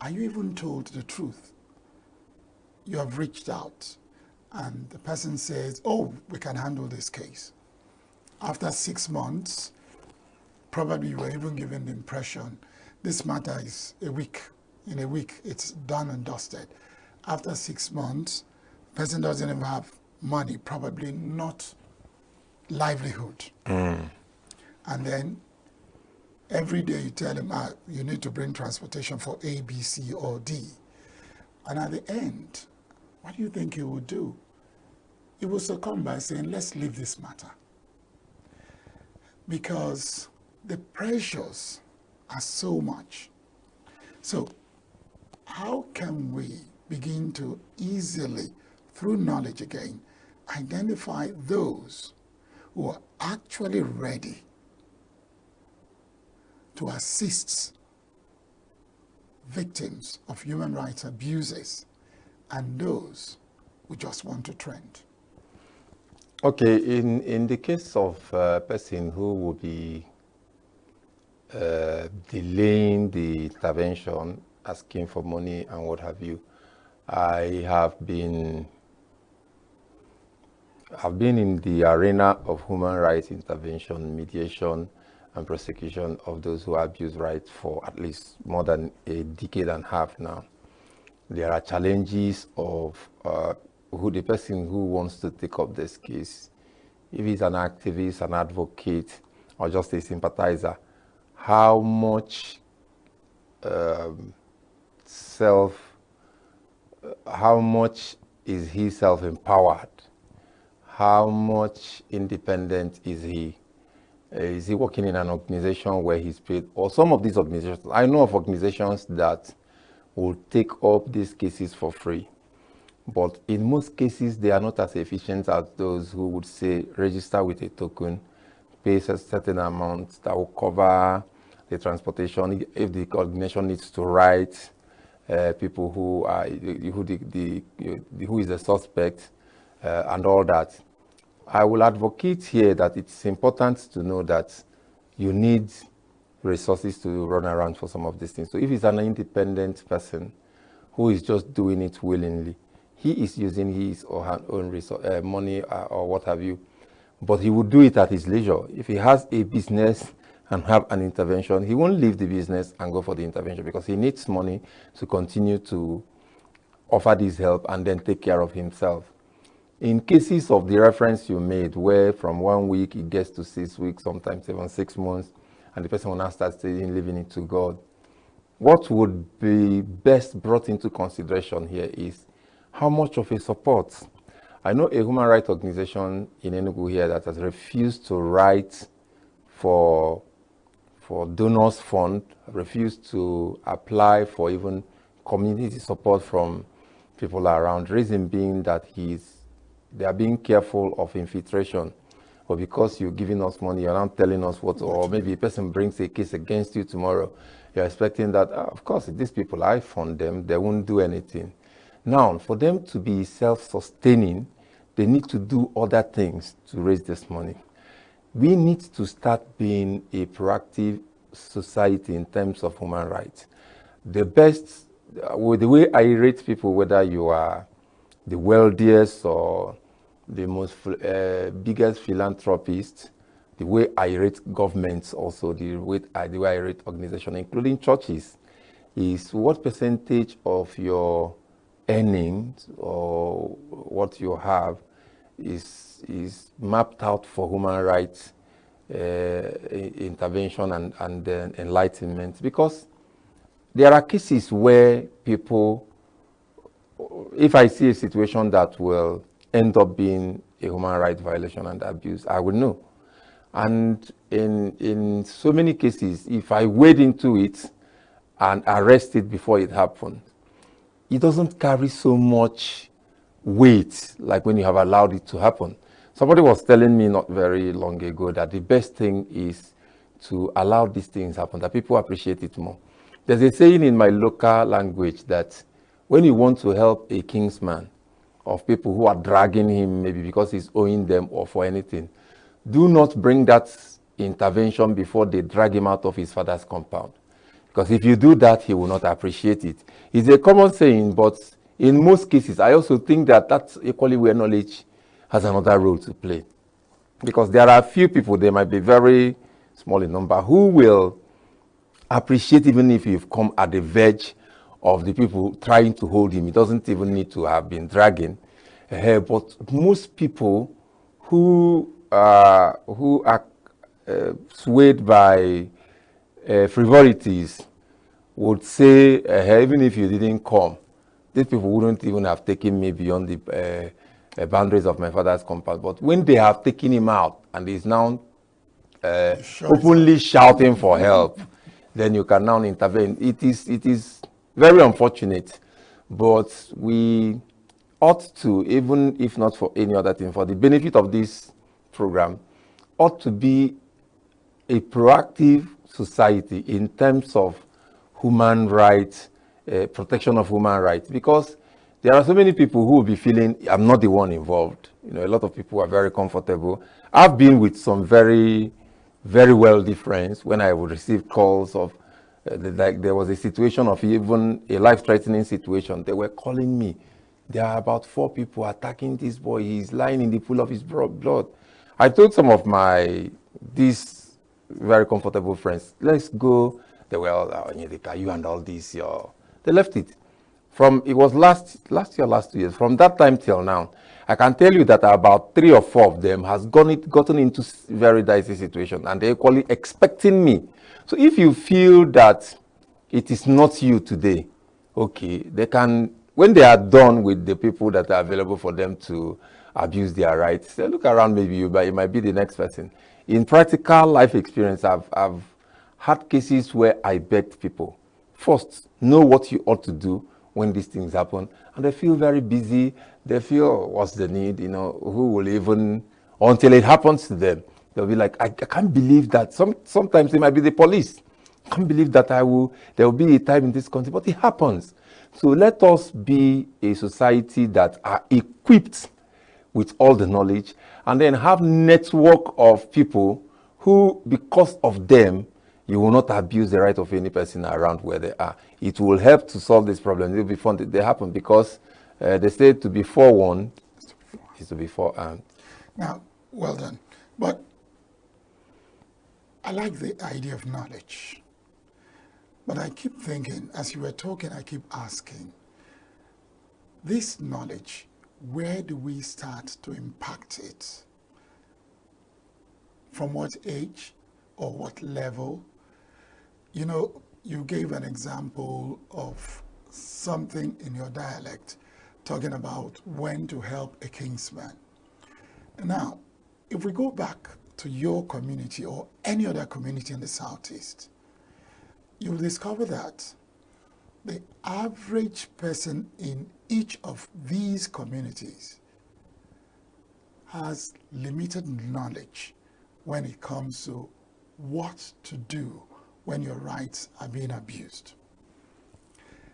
are you even told the truth? You have reached out, and the person says, oh, we can handle this case. After 6 months, probably you were even given the impression, this matter is a week. In a week, it's done and dusted. After 6 months, the person doesn't even have money, probably not livelihood. And then every day you tell him, you need to bring transportation for A, B, C, or D. And at the end, what do you think he will do? He will succumb by saying, let's leave this matter. Because the pressures are so much. So how can we begin to easily, through knowledge again, identify those who are actually ready to assist victims of human rights abuses and those who just want to trend? Okay, in the case of a person who will be delaying the intervention, asking for money and what have you, I've been in the arena of human rights intervention, mediation, and prosecution of those who abuse rights for at least more than a decade and a half now. There are challenges of who the person who wants to take up this case, if he's an activist, an advocate, or just a sympathizer, how much how much is he self-empowered? How much independent is he? Is he working in an organization where he's paid? Or some of these organizations, I know of organizations that will take up these cases for free. But in most cases, they are not as efficient as those who would say, register with a token, pay a certain amount that will cover the transportation. If the organization needs to write people who are who is the suspect and all that. I will advocate here that it's important to know that you need resources to run around for some of these things. So if it's an independent person who is just doing it willingly, he is using his or her own money or what have you, but he would do it at his leisure. If he has a business and have an intervention, he won't leave the business and go for the intervention because he needs money to continue to offer this help and then take care of himself. In cases of the reference you made, where from 1 week it gets to 6 weeks, sometimes even 6 months, and the person will now start saying, leaving it to God, what would be best brought into consideration here is how much of a support. I know a human rights organization in ENUGU here that has refused to write for donors fund, refused to apply for even community support from people around, reason being that they are being careful of infiltration. But because you're giving us money, you're not telling us what, or maybe a person brings a case against you tomorrow, you're expecting that, of course, these people, I fund them, they won't do anything. Now, for them to be self-sustaining, they need to do other things to raise this money. We need to start being a proactive society in terms of human rights. The best, with the way I rate people, whether you are the wealthiest or the most biggest philanthropist, the way I rate governments also, the way I rate organizations, including churches, is what percentage of your earnings or what you have is mapped out for human rights intervention and enlightenment. Because there are cases where people, if I see a situation that will end up being a human rights violation and abuse, I will know. And in so many cases, if I wade into it and arrest it before it happened, it doesn't carry so much weight like when you have allowed it to happen. Somebody was telling me not very long ago that the best thing is to allow these things happen, that people appreciate it more. There's a saying in my local language that when you want to help a kingsman of people who are dragging him, maybe because he's owing them or for anything, do not bring that intervention before they drag him out of his father's compound. Because if you do that, he will not appreciate it. It's a common saying, but in most cases, I also think that that's equally where knowledge has another role to play. Because there are a few people, they might be very small in number, who will appreciate even if you've come at the verge of the people trying to hold him. It doesn't even need to have been dragging. But most people who are swayed by frivolities would say, even if you didn't come, these people wouldn't even have taken me beyond the boundaries of my father's compound. But when they have taken him out and he's now openly shouting for help, then you can now intervene. It is very unfortunate, but we ought to, even if not for any other thing, for the benefit of this program, ought to be a proactive society in terms of human rights, protection of human rights, because there are so many people who will be feeling, I'm not the one involved. You know, a lot of people are very comfortable. I've been with some very, very wealthy friends when I would receive calls of, like there was a situation of even a life-threatening situation. They were calling me. There are about 4 people attacking this boy. He's lying in the pool of his blood. I told some of these very comfortable friends, let's go. They were all, you and all this, they left it. It was last year, last 2 years. From that time till now, I can tell you that about 3 or 4 of them has gotten into very dicey situation, and they're equally expecting me. So if you feel that it is not you today, okay, they can, when they are done with the people that are available for them to abuse their rights, they look around, maybe it might be the next person. In practical life experience, I've had cases where I begged people, first, know what you ought to do when these things happen. And they feel very busy. They feel, what's the need? You know, who will even, until it happens to them, they'll be like, I can't believe that. Sometimes it might be the police. I can't believe that there will be a time in this country, but it happens. So let us be a society that are equipped with all the knowledge, and then have network of people who, because of them, you will not abuse the right of any person around where they are. It will help to solve this problem. It will be fun that they happen, because they say to be forewarned is to be forearmed. Now, well done. But I like the idea of knowledge. But I keep thinking, as you were talking, I keep asking, this knowledge, where do we start to impact it? From what age or what level? You know, you gave an example of something in your dialect talking about when to help a kinsman. Now, if we go back to your community or any other community in the Southeast, you'll discover that the average person in each of these communities has limited knowledge when it comes to what to do when your rights are being abused.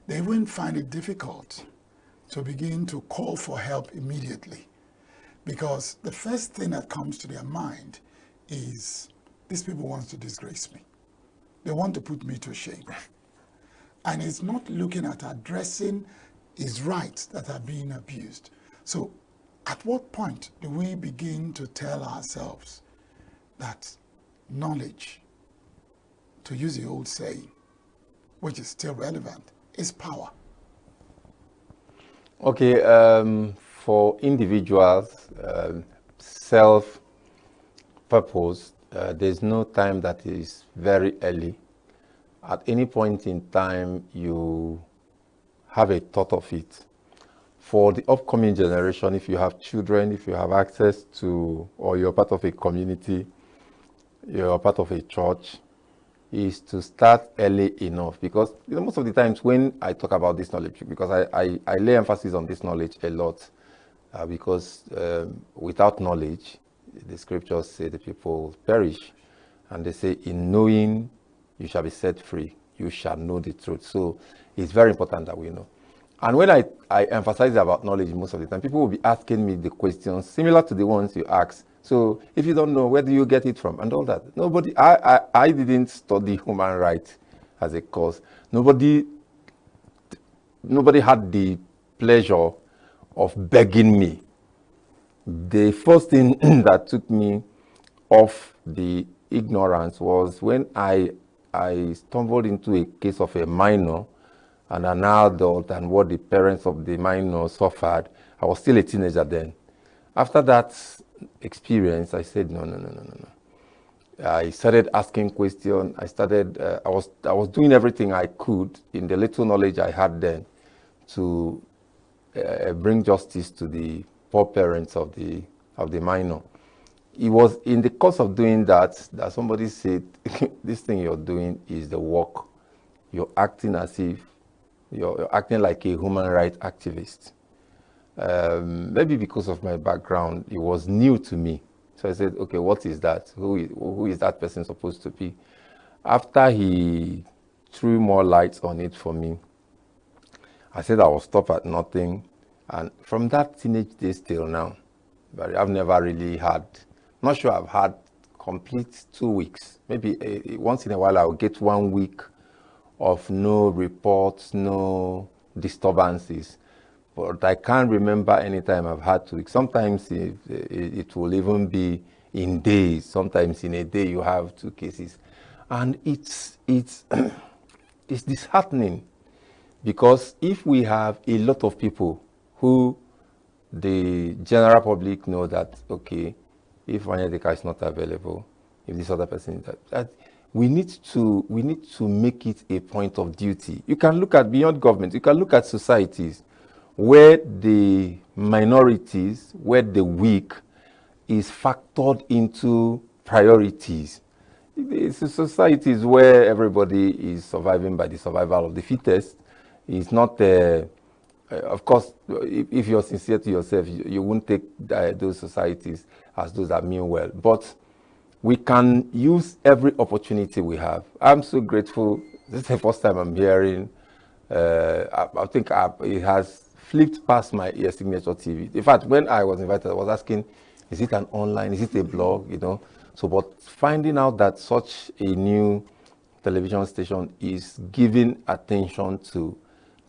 They even find it difficult to begin to call for help immediately, because the first thing that comes to their mind is, these people want to disgrace me. They want to put me to shame. And it's not looking at addressing his rights that are being abused. So at what point do we begin to tell ourselves that knowledge, to use the old saying, which is still relevant, is power? Okay, for individuals, self-purpose, there's no time that is very early. At any point in time, you have a thought of it. For the upcoming generation, if you have children, if you have access to, or you're part of a community, you're part of a church, is to start early enough. Because most of the times when I talk about this knowledge, because I lay emphasis on this knowledge a lot, because without knowledge, the scriptures say the people perish. And they say, in knowing you shall be set free, you shall know the truth. So it's very important that we know. And when I emphasize about knowledge most of the time, people will be asking me the questions similar to the ones you ask. So if you don't know, where do you get it from? And all that. Nobody, I didn't study human rights as a course. Nobody had the pleasure of begging me. The first thing that took me off the ignorance was when I stumbled into a case of a minor and an adult, and what the parents of the minor suffered. I was still a teenager then. After that experience, I said, no. I started asking questions. I was doing everything I could in the little knowledge I had then to bring justice to the poor parents of the minor. It was in the course of doing that somebody said, this thing you're doing is the work. You're acting as if you're acting like a human rights activist. Maybe because of my background, it was new to me. So I said, okay, what is that? Who is that person supposed to be? After he threw more lights on it for me, I said I will stop at nothing. And from that teenage days till now, but I've never really had, not sure I've had complete 2 weeks. Maybe once in a while I'll get 1 week of no reports, no disturbances. But I can't remember any time I've had 2 weeks. Sometimes it will even be in days. Sometimes in a day you have 2 cases. And it's disheartening, because if we have a lot of people who the general public know that, okay, if Wanyedeka is not available, if this other person is that we need to make it a point of duty. You can look at beyond government, you can look at societies where the minorities, where the weak is factored into priorities. It's a society where everybody is surviving by the survival of the fittest. It's not, of course, if you're sincere to yourself, you won't take those societies as those that mean well. But we can use every opportunity we have. I'm so grateful. This is the first time I'm hearing. I think it has flipped past my ear, Signature TV. In fact, when I was invited, I was asking, is it an online, is it a blog, you know? So, but finding out that such a new television station is giving attention to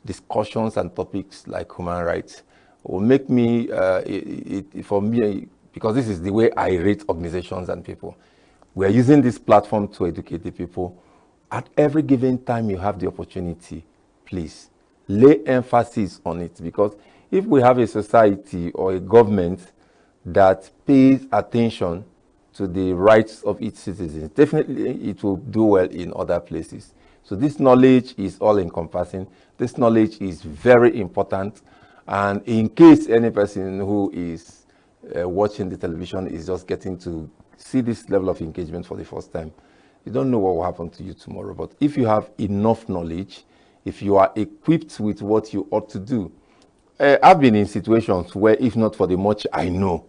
discussions and topics like human rights will make me, for me, because this is the way I rate organizations and people. We are using this platform to educate the people. At every given time you have the opportunity, please lay emphasis on it, because if we have a society or a government that pays attention to the rights of its citizens, definitely it will do well in other places. So this knowledge is all encompassing. This knowledge is very important. And in case any person who is watching the television is just getting to see this level of engagement for the first time, you don't know what will happen to you tomorrow. But if you have enough knowledge, if you are equipped with what you ought to do, I've been in situations where, if not for the much I know,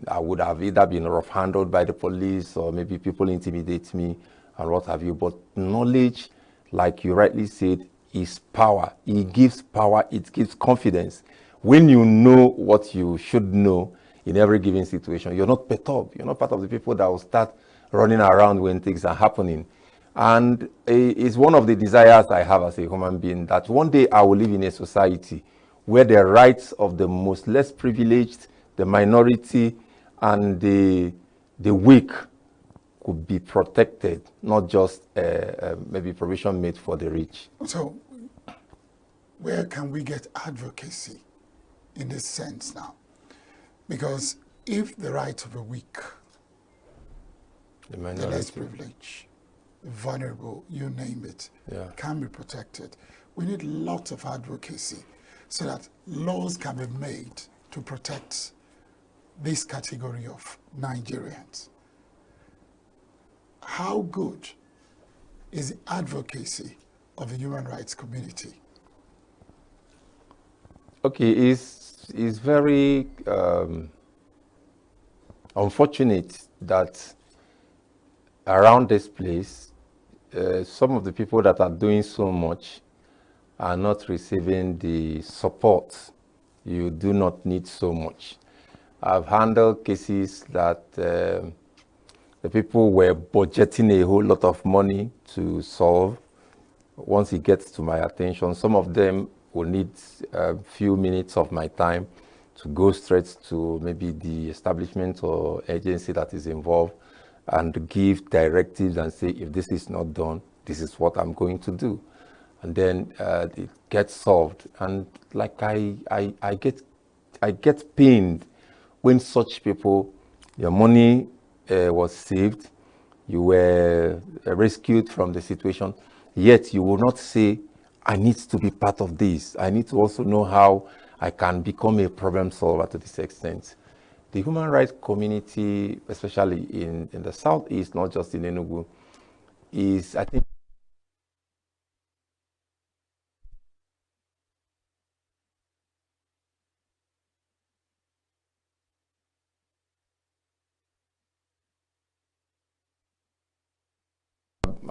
I would have either been rough-handled by the police or maybe people intimidate me and what have you. But knowledge, like you rightly said, is power. It gives power, it gives confidence. When you know what you should know in every given situation, you're not perturbed. You're not part of the people that will start running around when things are happening. And it's one of the desires I have as a human being, that one day I will live in a society where the rights of the most less privileged, the minority, and the weak could be protected, not just maybe provision made for the rich. So where can we get advocacy in this sense now? Because if the rights of the weak, the less privileged, the vulnerable, you name it, can be protected, we need lots of advocacy so that laws can be made to protect this category of Nigerians. How good is the advocacy of the human rights community? Okay, it's very unfortunate that around this place, some of the people that are doing so much are not receiving the support you do not need so much. I've handled cases that the people were budgeting a whole lot of money to solve. Once it gets to my attention, some of them will need a few minutes of my time to go straight to maybe the establishment or agency that is involved and give directives and say, if this is not done, this is what I'm going to do. And then it gets solved. And like I get pained when such people, your money was saved, you were rescued from the situation, yet you will not say, I need to be part of this. I need to also know how I can become a problem solver to this extent. The human rights community, especially in the Southeast, not just in ENUGU, is, I think,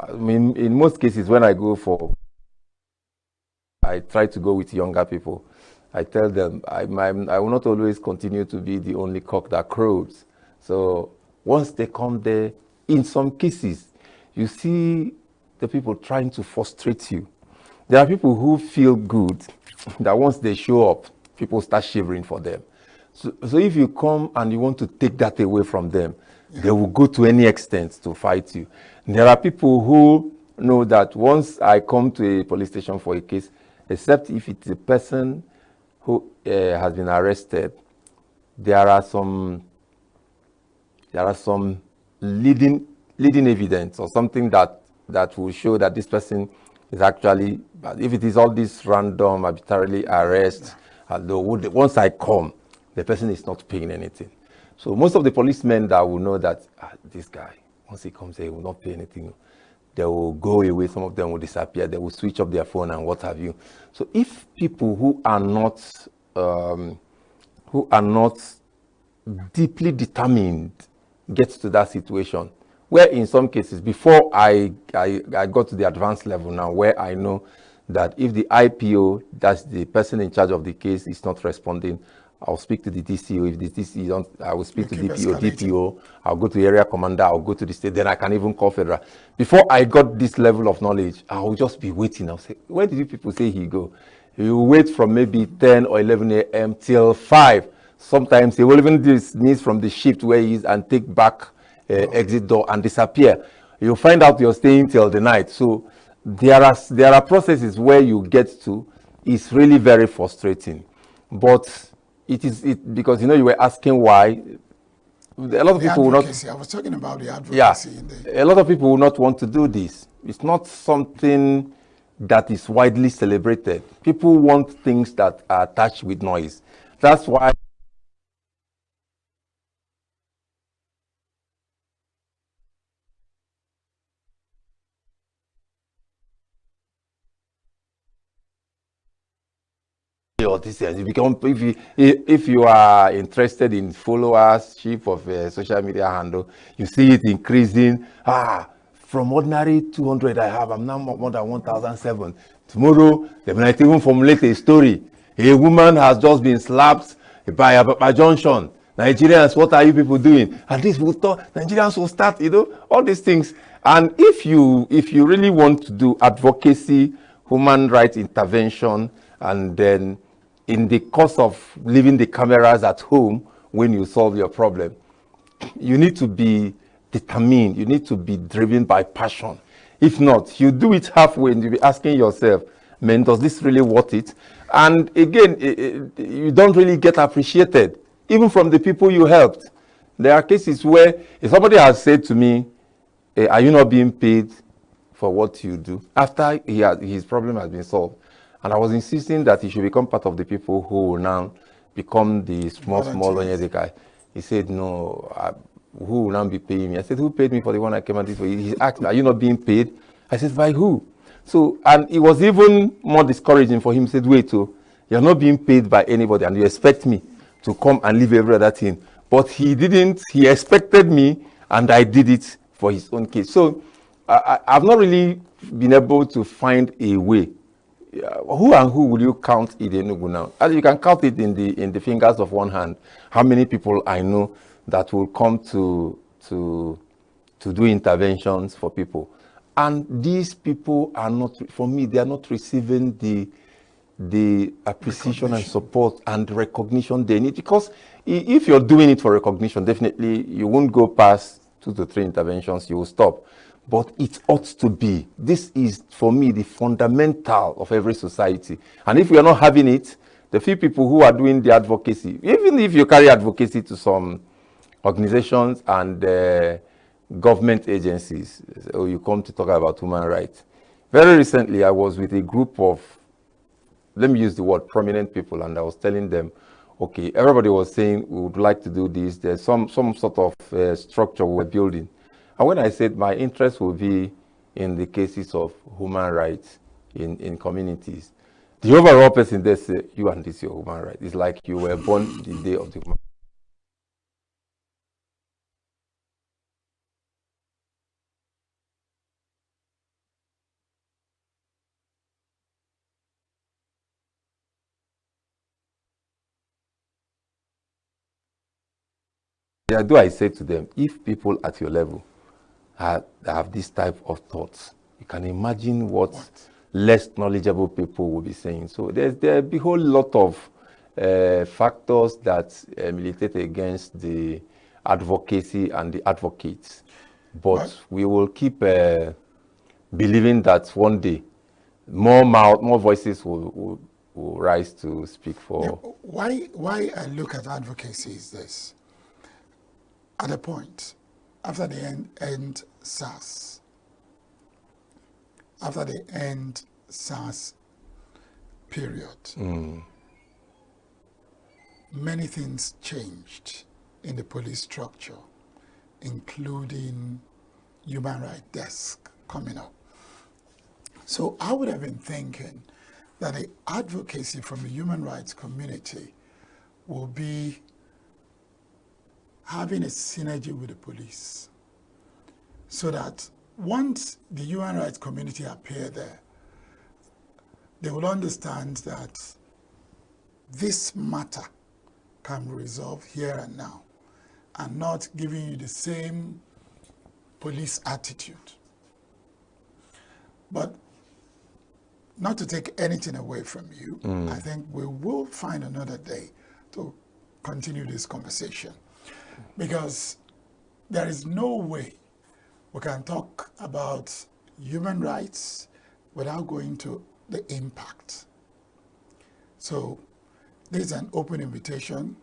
I mean, in most cases, when I go for, I try to go with younger people. I tell them I will not always continue to be the only cock that crows. So once they come there, in some cases, you see the people trying to frustrate you. There are people who feel good that once they show up, people start shivering for them. So if you come and you want to take that away from them, they will go to any extent to fight you. There are people who know that once I come to a police station for a case, except if it's a person who has been arrested, there are some leading evidence or something that will show that this person is actually, if it is all this random, arbitrarily arrest, although once I come, the person is not paying anything. So most of the policemen that will know that this guy, once he comes here, he will not pay anything. They will go away. Some of them will disappear. They will switch off their phone and what have you. So if people who are not deeply determined get to that situation, where in some cases, before I got to the advanced level now, where I know that if the IPO, that's the person in charge of the case, is not responding, I'll speak to the DCO. If the DCO don't, I will speak to DPO, DPO. I'll go to the area commander. I'll go to the state. Then I can even call federal. Before I got this level of knowledge, I will just be waiting. I'll say, where did you people say he go? You wait from maybe 10 or 11 a.m. till 5. Sometimes he will even dismiss from the shift where he is and take back exit door and disappear. You'll find out you're staying till the night. So there are processes where you get to. It's really very frustrating. But because you were asking why. A lot of people will not. I was talking about the advocacy. Yeah, a lot of people will not want to do this. It's not something that is widely celebrated. People want things that are attached with noise. That's why. If you are interested in followership of social media handle, you see it increasing. From ordinary 200 I have, I'm now more than 1,007. Tomorrow they might even formulate a story. A woman has just been slapped by a junction. Nigerians, what are you people doing? And this will thought Nigerians will start, all these things. And if you really want to do advocacy, human rights intervention, and then in the course of leaving the cameras at home when you solve your problem, you need to be determined. You need to be driven by passion. If not, you do it halfway and you'll be asking yourself, man, does this really worth it? And again, you don't really get appreciated, even from the people you helped. There are cases where if somebody has said to me, are you not being paid for what you do? After his problem has been solved. And I was insisting that he should become part of the people who will now become the small guy. He said, no, who will now be paying me? I said, who paid me for the one I came and did for you? He asked, are you not being paid? I said, by who? So, and it was even more discouraging for him. He said, wait, you're not being paid by anybody and you expect me to come and leave every other thing. But he didn't. He expected me and I did it for his own case. So I've not really been able to find a way. Who and who will you count in ENUGU now? As you can count it in the fingers of one hand. How many people I know that will come to do interventions for people, and these people are not, for me, they are not receiving the appreciation and support and recognition they need. Because if you're doing it for recognition, definitely you won't go past 2 to 3 interventions. You will stop. But it ought to be. This is, for me, the fundamental of every society. And if we are not having it, the few people who are doing the advocacy, even if you carry advocacy to some organizations and government agencies, or you come to talk about human rights. Very recently, I was with a group of, let me use the word, prominent people, and I was telling them, okay, everybody was saying we would like to do this. There's some sort of structure we're building. And when I said my interest will be in the cases of human rights in communities, the overall person there said, you and this is your human right. It's like you were born the day of the human. Yeah, do I say to them, if people at your level have this type of thoughts, you can imagine what less knowledgeable people will be saying. So there'll be a whole lot of factors that militate against the advocacy and the advocates. But we will keep believing that one day more voices will rise to speak for. Yeah, why I look at advocacy is this. At a point, after the end SARS, after the end SARS period, many things changed in the police structure, including human rights desk coming up. So I would have been thinking that the advocacy from the human rights community will be having a synergy with the police, so that once the human rights community appear there, they will understand that this matter can be resolved here and now, and not giving you the same police attitude. But not to take anything away from you, I think we will find another day to continue this conversation, because there is no way we can talk about human rights without going to the impact. So this is an open invitation.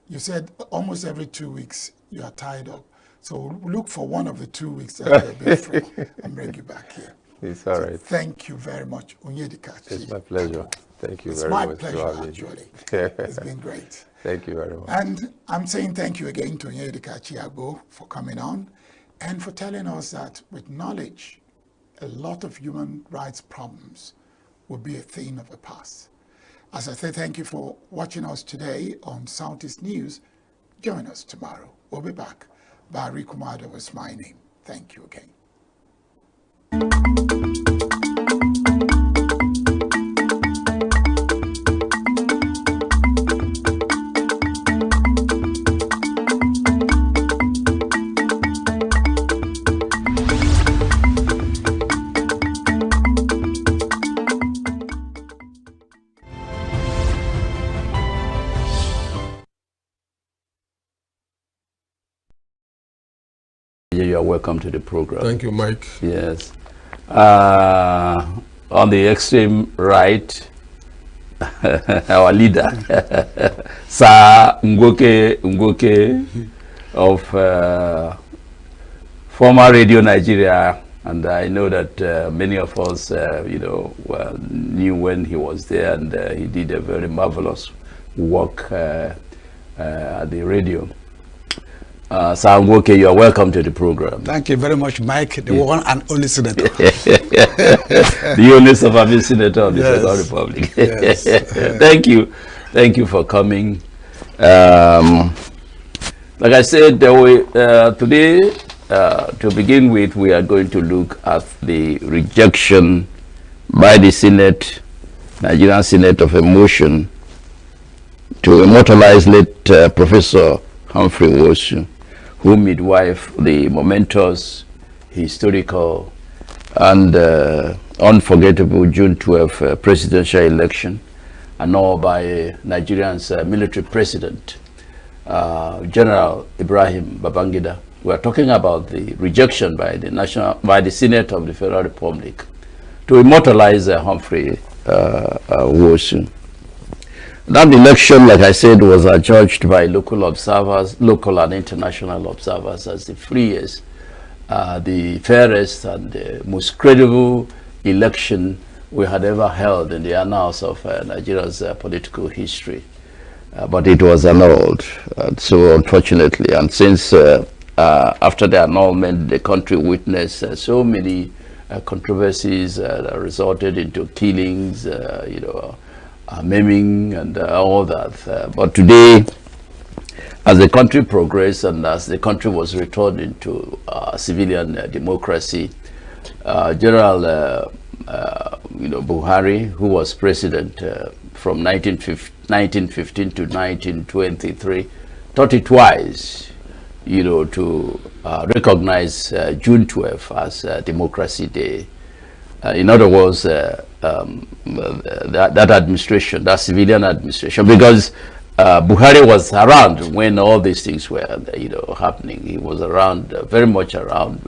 You said almost every 2 weeks you are tied up. So look for one of the 2 weeks that you'll be free and bring you back here. It's all right. Thank you very much, Onyedika. It's my pleasure. Thank you It's very my much. pleasure, actually. It's been great. Thank you very much. And I'm saying thank you again to Onyedika Chiagbo for coming on and for telling us that with knowledge, a lot of human rights problems will be a thing of the past. As I say, thank you for watching us today on Southeast News. Join us tomorrow. We'll be back. Barry Kumado was my name. Thank you again. You are welcome to the program. Thank you, Mike. Yes. On the extreme right, our leader, Sir Ngoke of former Radio Nigeria, and I know that many of us, knew when he was there, and he did a very marvelous work at the radio. Sir Ngoke, you are welcome to the program. Thank you very much, Mike, the one and only senator. The only surviving senator of the Federal Republic. Yes. Thank you. Thank you for coming. Like I said, today, to begin with, we are going to look at the rejection by the Senate, Nigerian Senate, of a motion to immortalize late Professor Humphrey Wosu, who midwife the momentous, historical, and unforgettable June 12 presidential election, and all by Nigeria's military president, General Ibrahim Babangida. We are talking about the rejection by the Senate of the Federal Republic to immortalize Humphrey Wosu. That election, like I said, was adjudged by local observers, local and international observers, as the freest, the fairest, and the most credible election we had ever held in the annals of Nigeria's political history. But it was annulled, so unfortunately. And since after the annulment, the country witnessed so many controversies that resulted into killings, maiming and all that. But today, as the country progressed and as the country was returned into civilian democracy, General Buhari, who was president from 1915 to 1923, thought it wise, to recognize June 12 as Democracy Day. In other words, that administration, that civilian administration, because Buhari was around when all these things were, happening. He was around, very much around.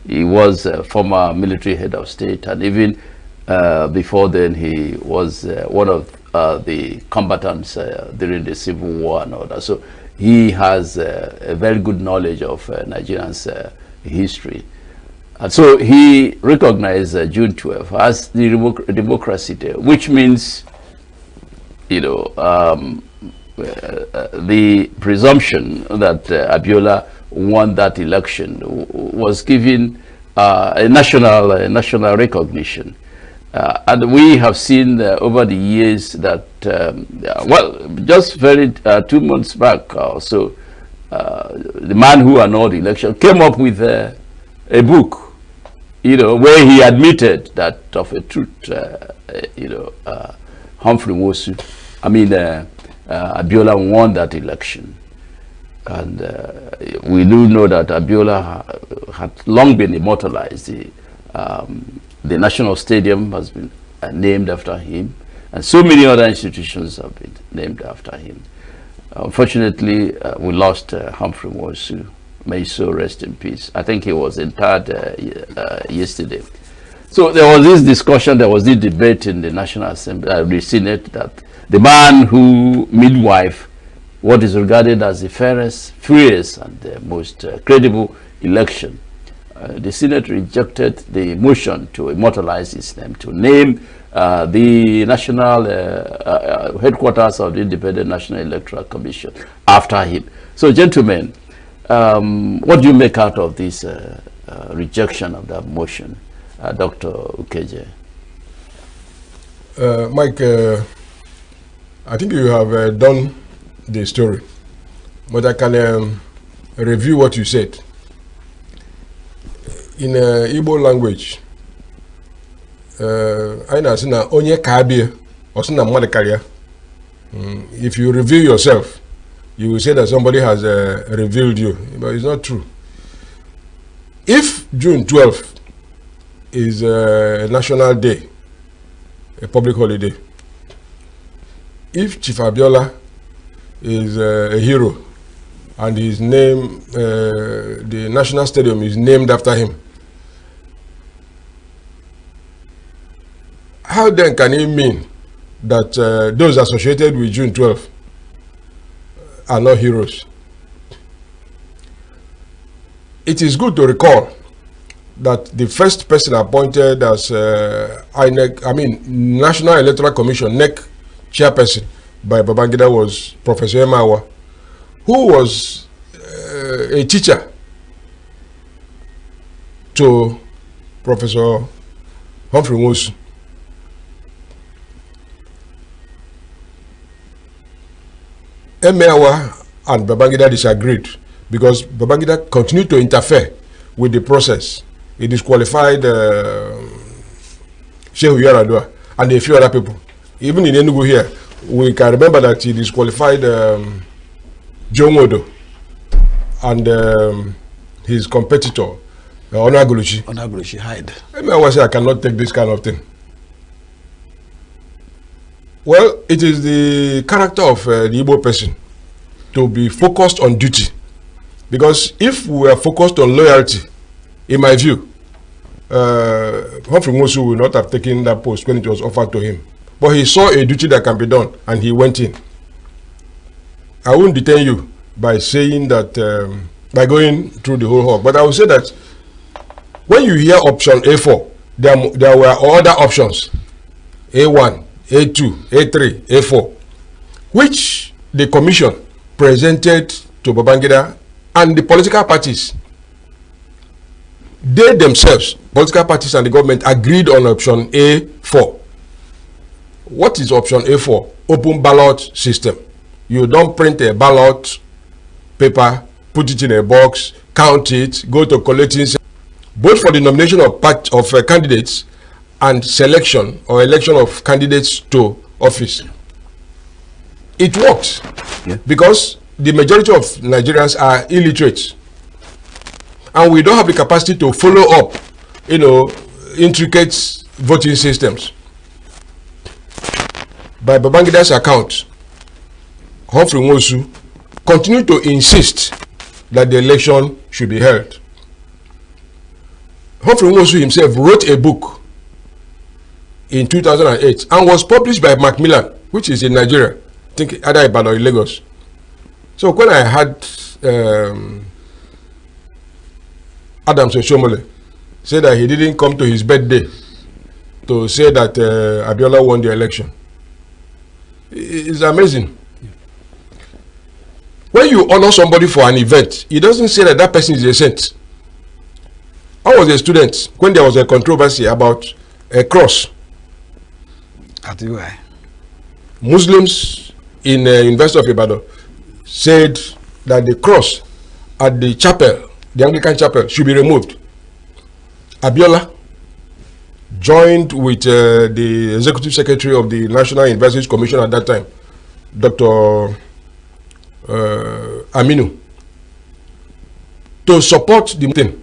He was a former military head of state, and even before then, he was one of the combatants during the Civil War and all that. So he has a very good knowledge of Nigerians' history. And so he recognized June 12 as the Democracy Day, which means, the presumption that Abiola won that election was given a national recognition. And we have seen over the years that, well, just 2 months back or so, the man who annulled the election came up with a book, where he admitted that of a truth, Humphrey Nwosu, Abiola won that election. And we do know that Abiola had long been immortalized. The National Stadium has been named after him, and so many other institutions have been named after him. Unfortunately, we lost Humphrey Nwosu. May he so rest in peace. I think he was interred yesterday. So there was this discussion, there was this debate in the National Assembly, the Senate, that the man who midwife what is regarded as the fairest, freest, and the most credible election. The Senate rejected the motion to immortalize his name, to name the national headquarters of the Independent National Electoral Commission after him. So, gentlemen, what do you make out of this rejection of that motion, Dr. Ukeje? Mike, I think you have done the story, but I can review what you said. In Igbo language, if you reveal yourself, you will say that somebody has revealed you, but it's not true. If June 12th is a national day, a public holiday, if Chief Abiola is a hero and his name, the National Stadium is named after him, how then can it mean that those associated with June 12th are not heroes? It is good to recall that the first person appointed as National Electoral Commission, NEC chairperson by Babangida was Professor Emawa, who was a teacher to Professor Humphrey Nwosu. Emawa and Babangida disagreed because Babangida continued to interfere with the process. He disqualified Shehu Yaradua and a few other people. Even in ENUGU here, we can remember that he disqualified John Wodo and his competitor, Onaguluchi. Onaguluchi hide. I say I cannot take this kind of thing. Well, it is the character of the Igbo person to be focused on duty. Because if we are focused on loyalty, in my view, Humphrey Nwosu would not have taken that post when it was offered to him. But he saw a duty that can be done, and he went in. I won't detain you by saying that, by going through the whole hall, but I will say that when you hear option A4, there were other options, A1, A2, A3, A4, which the commission presented to Babangida and the political parties. They themselves, political parties and the government, agreed on option A4. What is option A4? Open ballot system. You don't print a ballot paper, put it in a box, count it, go to collecting, both for the nomination of candidates and selection or election of candidates to office. It works because the majority of Nigerians are illiterate, and we don't have the capacity to follow up, intricate voting systems. By Babangida's account, Humphrey Nwosu continued to insist that the election should be held. Humphrey Nwosu himself wrote a book in 2008 and was published by Macmillan, which is in Nigeria, I think either Ibadan or Lagos. So when I had Adams Oshomole say that he didn't come to his birthday to say that Abiola won the election, it's amazing. When you honor somebody for an event, it doesn't say that that person is a saint. I was a student when there was a controversy about a cross. Muslims in the University of Ibadan said that the cross at the chapel, the Anglican chapel, should be removed. Abiola joined with the executive secretary of the National Universities Commission at that time, Dr. Aminu, to support the thing.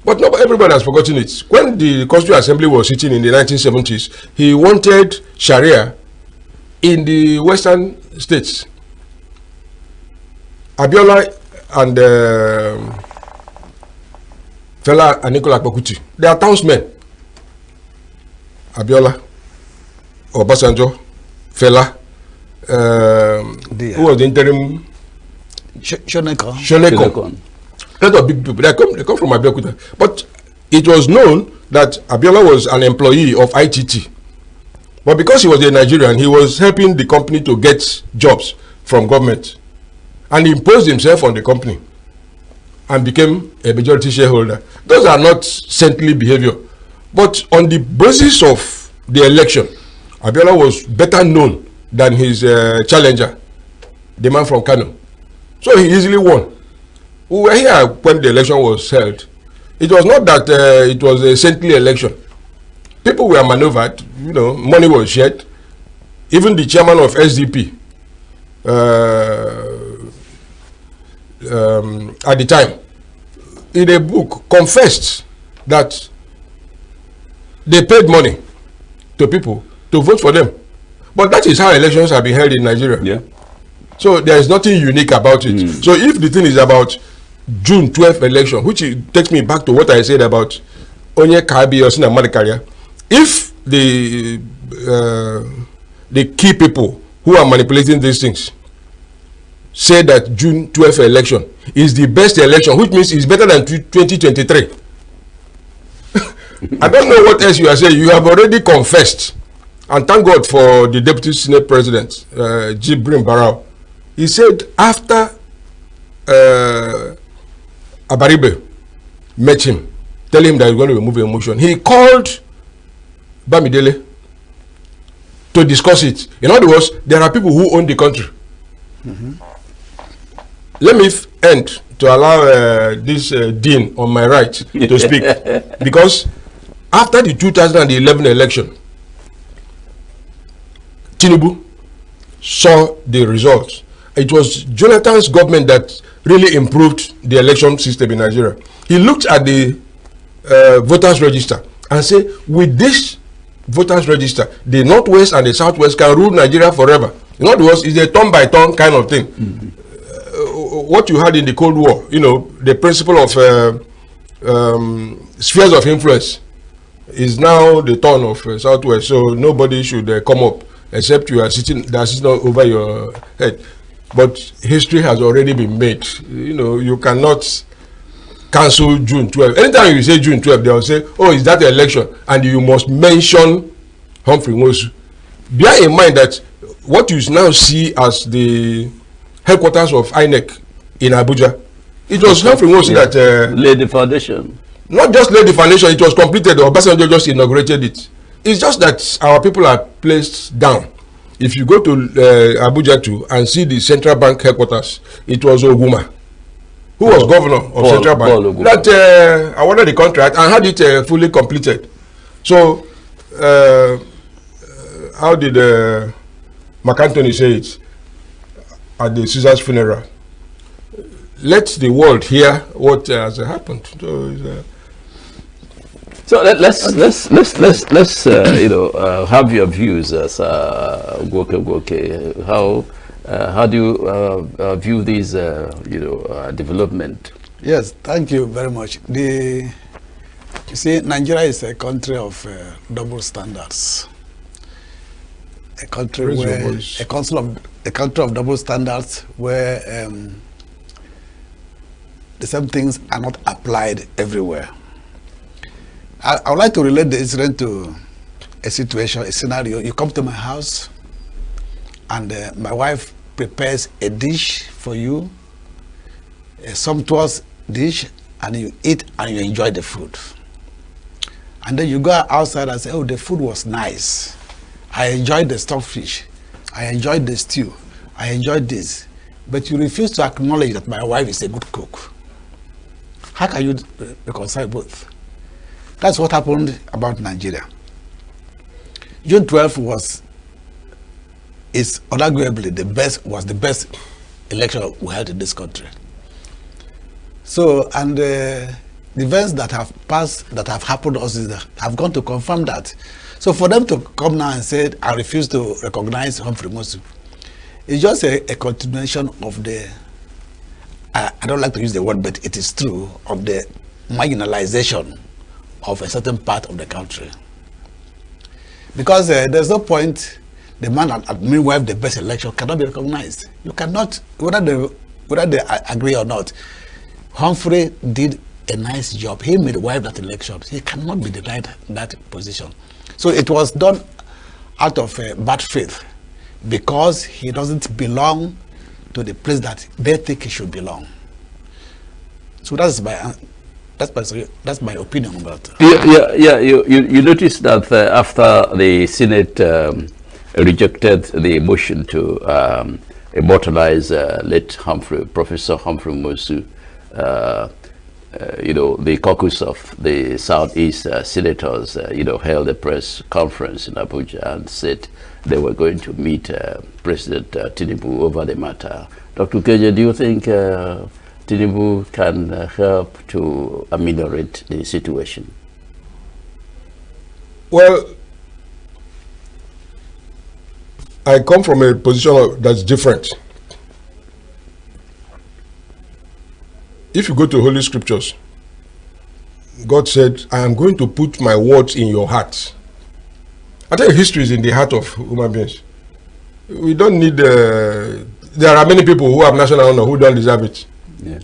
But not everybody has forgotten it. When the Constituent Assembly was sitting in the 1970s, he wanted Sharia in the Western states. Abiola and Fela and Nicola Akpakuti, they are townsmen. Abiola, Obasanjo, Fela, who was the interim? Shonekon. A lot of big people. They come from Abeokuta. But it was known that Abiola was an employee of ITT. But because he was a Nigerian, he was helping the company to get jobs from government. And he imposed himself on the company and became a majority shareholder. Those are not saintly behavior. But on the basis of the election, Abiola was better known than his challenger, the man from Kano. So he easily won. We were here when the election was held. It was not that it was a saintly election. People were maneuvered, you know, money was shared. Even the chairman of SDP at the time, in a book, confessed that they paid money to people to vote for them. But that is how elections have been held in Nigeria. Yeah. So there is nothing unique about it. So if the thing is about June 12th election, which takes me back to what I said about Onye Kabi or Sina Madikaria, if the key people who are manipulating these things say that June 12th election is the best election, which means it's better than 2023. I don't know what else you are saying. You have already confessed. And thank God for the Deputy Senate President, Jibrin Barau. He said after Abaribe met him, telling him that he's going to remove a motion, he called Bamidele to discuss it. In other words, there are people who own the country. Let me end to allow this dean on my right to speak. Because after the 2011 election, Tinubu saw the results. It was Jonathan's government that really improved the election system in Nigeria. He looked at the voters register and said, with this voters register, the Northwest and the Southwest can rule Nigeria forever. In other words, it's a turn-by-turn kind of thing. What you had in the Cold War, you know, the principle of spheres of influence is now the turn of Southwest. So nobody should come up except you are sitting over your head. But history has already been made. You know, you cannot cancel June 12th. Anytime you say June 12th, they will say, oh, is that the election? And you must mention Humphrey Nwosu. Bear in mind that what you now see as the headquarters of INEC in Abuja, it was Humphrey Nwosu that laid the foundation. Not just laid the foundation, it was completed. Obasanjo just inaugurated it. It's just that our people are placed down. If you go to Abuja too and see the central bank headquarters, it was Oguma, who was governor of Central Bank, that awarded the contract and had it fully completed. So, how did McAntony say it at the Caesar's funeral? Let the world hear what has happened. So let's you know, have your views as Gwoke. How do you view this you know, development? Yes, thank you very much. You see, Nigeria is a country of double standards. A country where a country of double standards where the same things are not applied everywhere. I would like to relate the incident to a situation, a scenario. You come to my house, and my wife prepares a dish for you, a sumptuous dish, and you eat and you enjoy the food. And then you go outside and say, oh, the food was nice. I enjoyed the stockfish. I enjoyed the stew. I enjoyed this. But you refuse to acknowledge that my wife is a good cook. How can you reconcile both? That's what happened about Nigeria. June 12th is unarguably the best election we had in this country. So, and the events that have passed, that have happened to us, have gone to confirm that. So for them to come now and say, I refuse to recognize Humphrey Mosu, it's just a continuation of the, I don't like to use the word, but it is true, of the marginalization of a certain part of the country. Because there's no point the man that meanwhile the best election cannot be recognized. You cannot, whether they agree or not. Humphrey did a nice job. He made wife that election. He cannot be denied that position. So it was done out of bad faith because he doesn't belong to the place that they think he should belong. So that's my opinion about it. Yeah. You notice that after the Senate rejected the motion to immortalize late Professor Humphrey Mosu, the caucus of the Southeast senators, held a press conference in Abuja and said they were going to meet President Tinubu over the matter. Dr. Keje, do you think Tinubu can help to ameliorate the situation? Well, I come from a position that's different. If you go to Holy Scriptures, God said, I am going to put my words in your heart. I think history is in the heart of human beings. We don't need, there are many people who have national honor who don't deserve it. Yeah.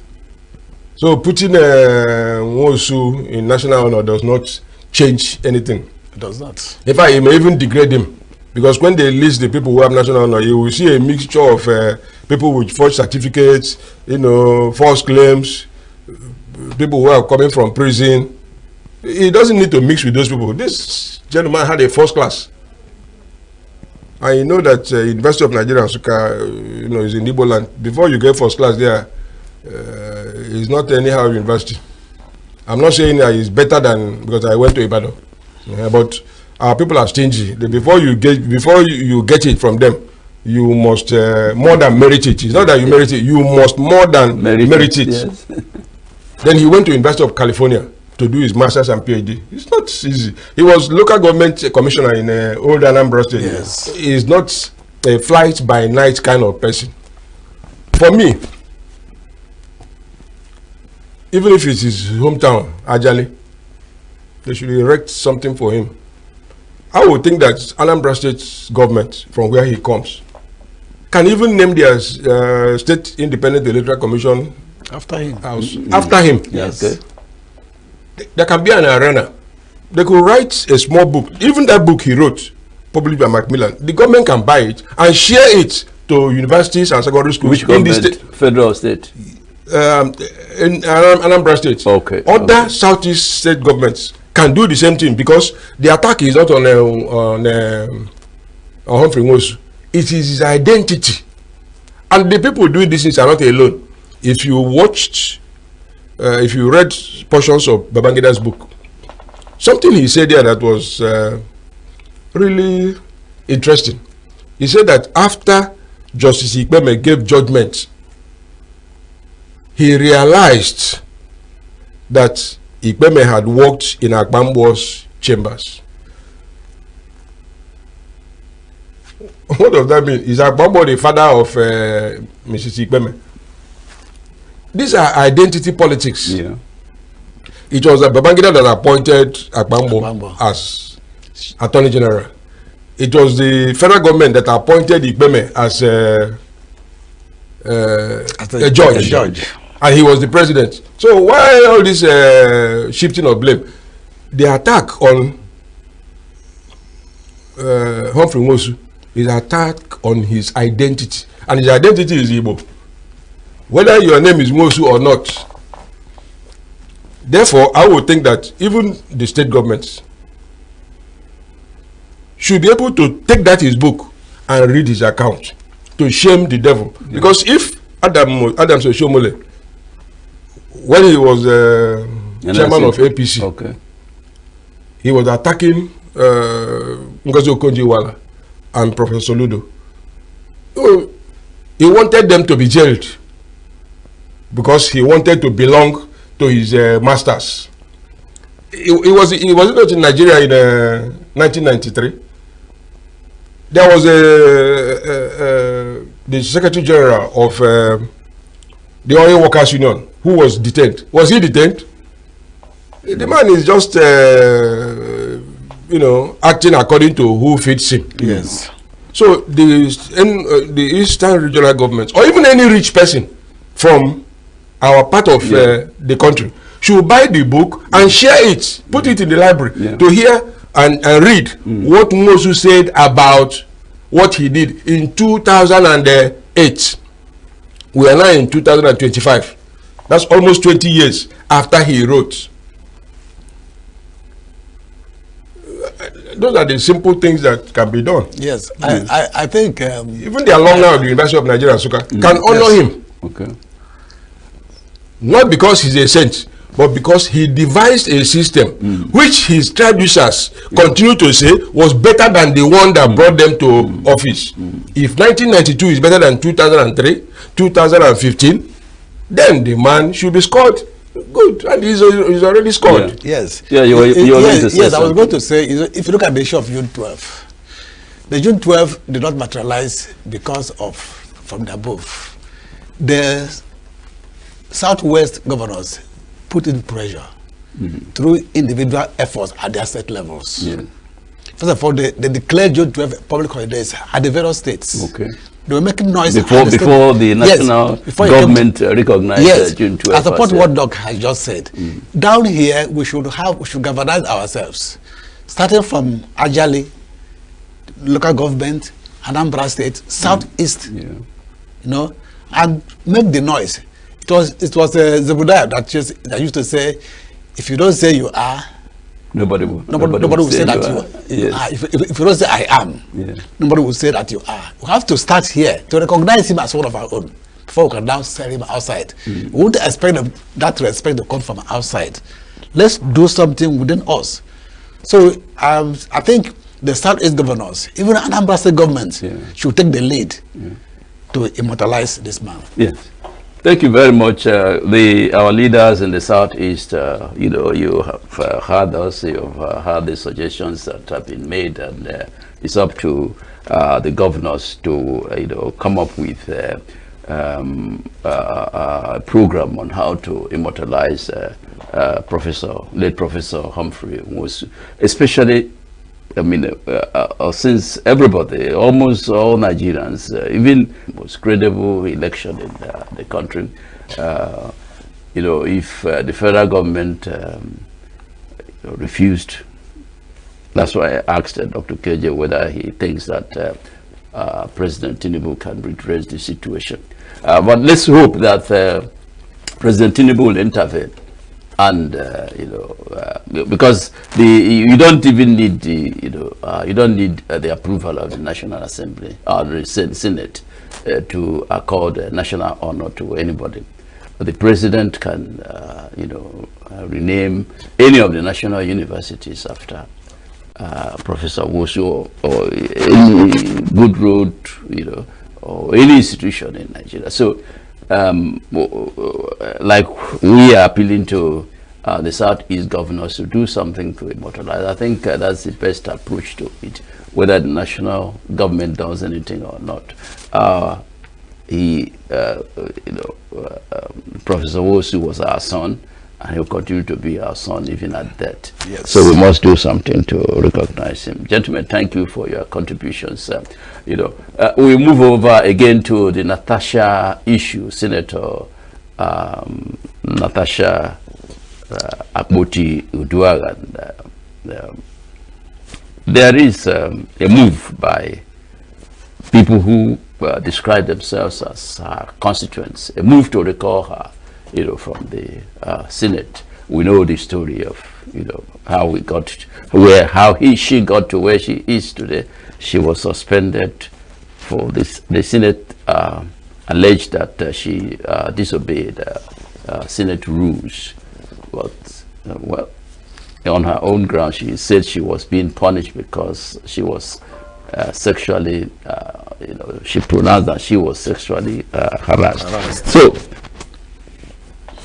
So putting Nwosu in national honor does not change anything. It does not. In fact, it may even degrade him. Because when they list the people who have national honor, you will see a mixture of people with forged certificates, false claims, people who are coming from prison. He doesn't need to mix with those people. This gentleman had a first class. And you know that University of Nigeria, Nsukka, is in Igbo land. Before you get first class there, it's not anyhow university. I'm not saying that it's better than, because I went to Ibadan, but our people are stingy. Before you get it from them, you must more than merit it. It's not that you merit it, you must more than merit it. Yes. Then he went to University of California to do his master's and PhD. It's not easy. He was local government commissioner in old Anambra State. Yes. He's not a flight by night kind of person. For me, even if it's his hometown, Ajali, they should erect something for him. I would think that Anambra State's government, from where he comes, can even name their State Independent Electoral Commission after him. After him. Yes. Okay. There can be an arena. They could write a small book. Even that book he wrote, published by Macmillan, the government can buy it and share it to universities and secondary schools. Which government? In the state? Federal or state? In Anambra State. Okay. Other Southeast state governments can do the same thing because the attack is not on Humphrey Mosu. It is his identity. And the people doing this things are not alone. If you watched, if you read portions of Babangida's book, something he said there that was really interesting. He said that after Justice Ikpeme gave judgment, he realized that Ikpeme had worked in Agbambo's chambers. What does that mean? Is Agbambo the father of Mrs. Ikpeme? These are identity politics. Yeah. It was Babangida that appointed Agbambo as Attorney General. It was the federal government that appointed Ikpeme as a judge. And he was the president. So why all this shifting of blame? The attack on Humphrey Mosu is an attack on his identity. and his identity is Igbo, whether your name is Mosu or not. Therefore, I would think that even the state governments should be able to take that his book and read his account to shame the devil. Yeah. Because if Adam Soshomole, when he was chairman of APC, okay, he was attacking Ngozi Okonjo-Iweala and Professor Ludo. He wanted them to be jailed because he wanted to belong to his masters. He was not in Nigeria in 1993. There was the Secretary General of the Oil Workers Union who was detained. Was he detained? The man is just acting according to who fits him. Yes. So the Eastern regional governments, or even any rich person from our part of the country, should buy the book and share it, put it in the library to hear and read what Mosu said about what he did in 2008. We are now in 2025. That's almost 20 years after he wrote. Those are the simple things that can be done. Yes, I think even the alumni of the University of Nigeria can honor him. Okay. Not because he's a saint, but because he devised a system which his traducers continue to say was better than the one that brought them to office. If 1992 is better than 2003, 2015, then the man should be scored good, and he's already scored. Yes. Yeah, you were going to say yes, I was going to say, if you look at the issue of June 12, the June 12 did not materialize because of, from the above, the Southwest governors put in pressure through individual efforts at their state levels. Yeah. First of all, they declared June 12 public holidays at the various states. Okay. They were making noise before the national government recognized June 12. I support what Doc has just said. Down here, we should galvanize ourselves, starting from Ajali, local government, Anambra State, Southeast, you know, and make the noise. It was Zebediah that used to say, if you don't say you are, nobody will say that you are. Yes. If you don't say I am, nobody will say that you are. We have to start here to recognize him as one of our own before we can now sell him outside. We won't expect that respect to come from outside. Let's do something within us. So I think the Southeast governors, even Anambra State government, should take the lead to immortalize this man. Yes. Thank you very much. Our leaders in the Southeast, you have heard us, you've heard the suggestions that have been made, and it's up to the governors to, come up with a program on how to immortalize late Professor Humphrey Nwosu, especially, since everybody, almost all Nigerians, even most credible election in the country, if the federal government refused, that's why I asked Dr. KJ whether he thinks that President Tinubu can redress the situation. But let's hope that President Tinubu will intervene. And because you don't even need the approval of the National Assembly or the Senate to accord national honor to anybody. But the president can rename any of the national universities after Professor Nwosu, or any good road, or any institution in Nigeria. So like we are appealing to the Southeast governors to do something to immortalize. I think that's the best approach to it, whether the national government does anything or not. Professor Nwosu was our son, and he'll continue to be our son even at death. Yes. So we must do something to recognize him. Gentlemen, thank you for your contributions. We move over again to the Natasha issue. Senator Natasha Akpoti Uduaghan. There is a move by people who described themselves as her constituents, moved to recall her, from the Senate. We know the story of, how we got how she got to where she is today. She was suspended for this. The Senate alleged that she disobeyed Senate rules, but well, on her own ground, she said she was being punished because she was sexually, she pronounced that she was sexually harassed. So,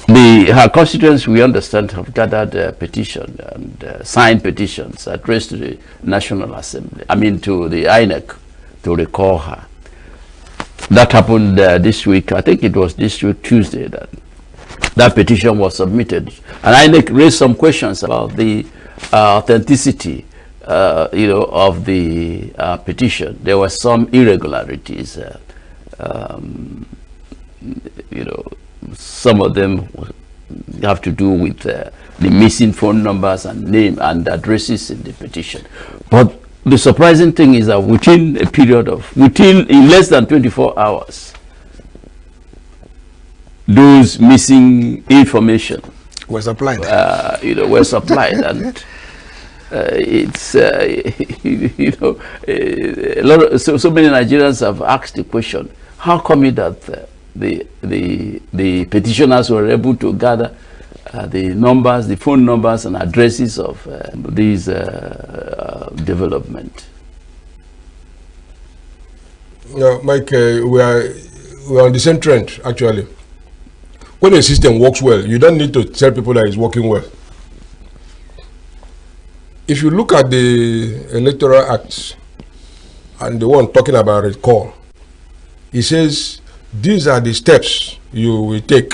her constituents, we understand, have gathered a petition and signed petitions addressed to the National Assembly, to the INEC, to recall her. That happened this week. I think it was this week, Tuesday, that petition was submitted. And INEC raised some questions about the authenticity, of the petition. There were some irregularities, some of them have to do with the missing phone numbers and name and addresses in the petition. But the surprising thing is that within a period of, in less than 24 hours, those missing information were supplied. Were supplied, and it's a lot of, so many Nigerians have asked the question: how come it that the petitioners were able to gather the numbers, the phone numbers and addresses of these development? Yeah, Mike, we are on the same trend actually. When a system works well, you don't need to tell people that it's working well. If you look at the Electoral Act and the one talking about recall, it says these are the steps you will take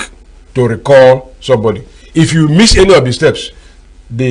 to recall somebody. If you miss any of the steps, the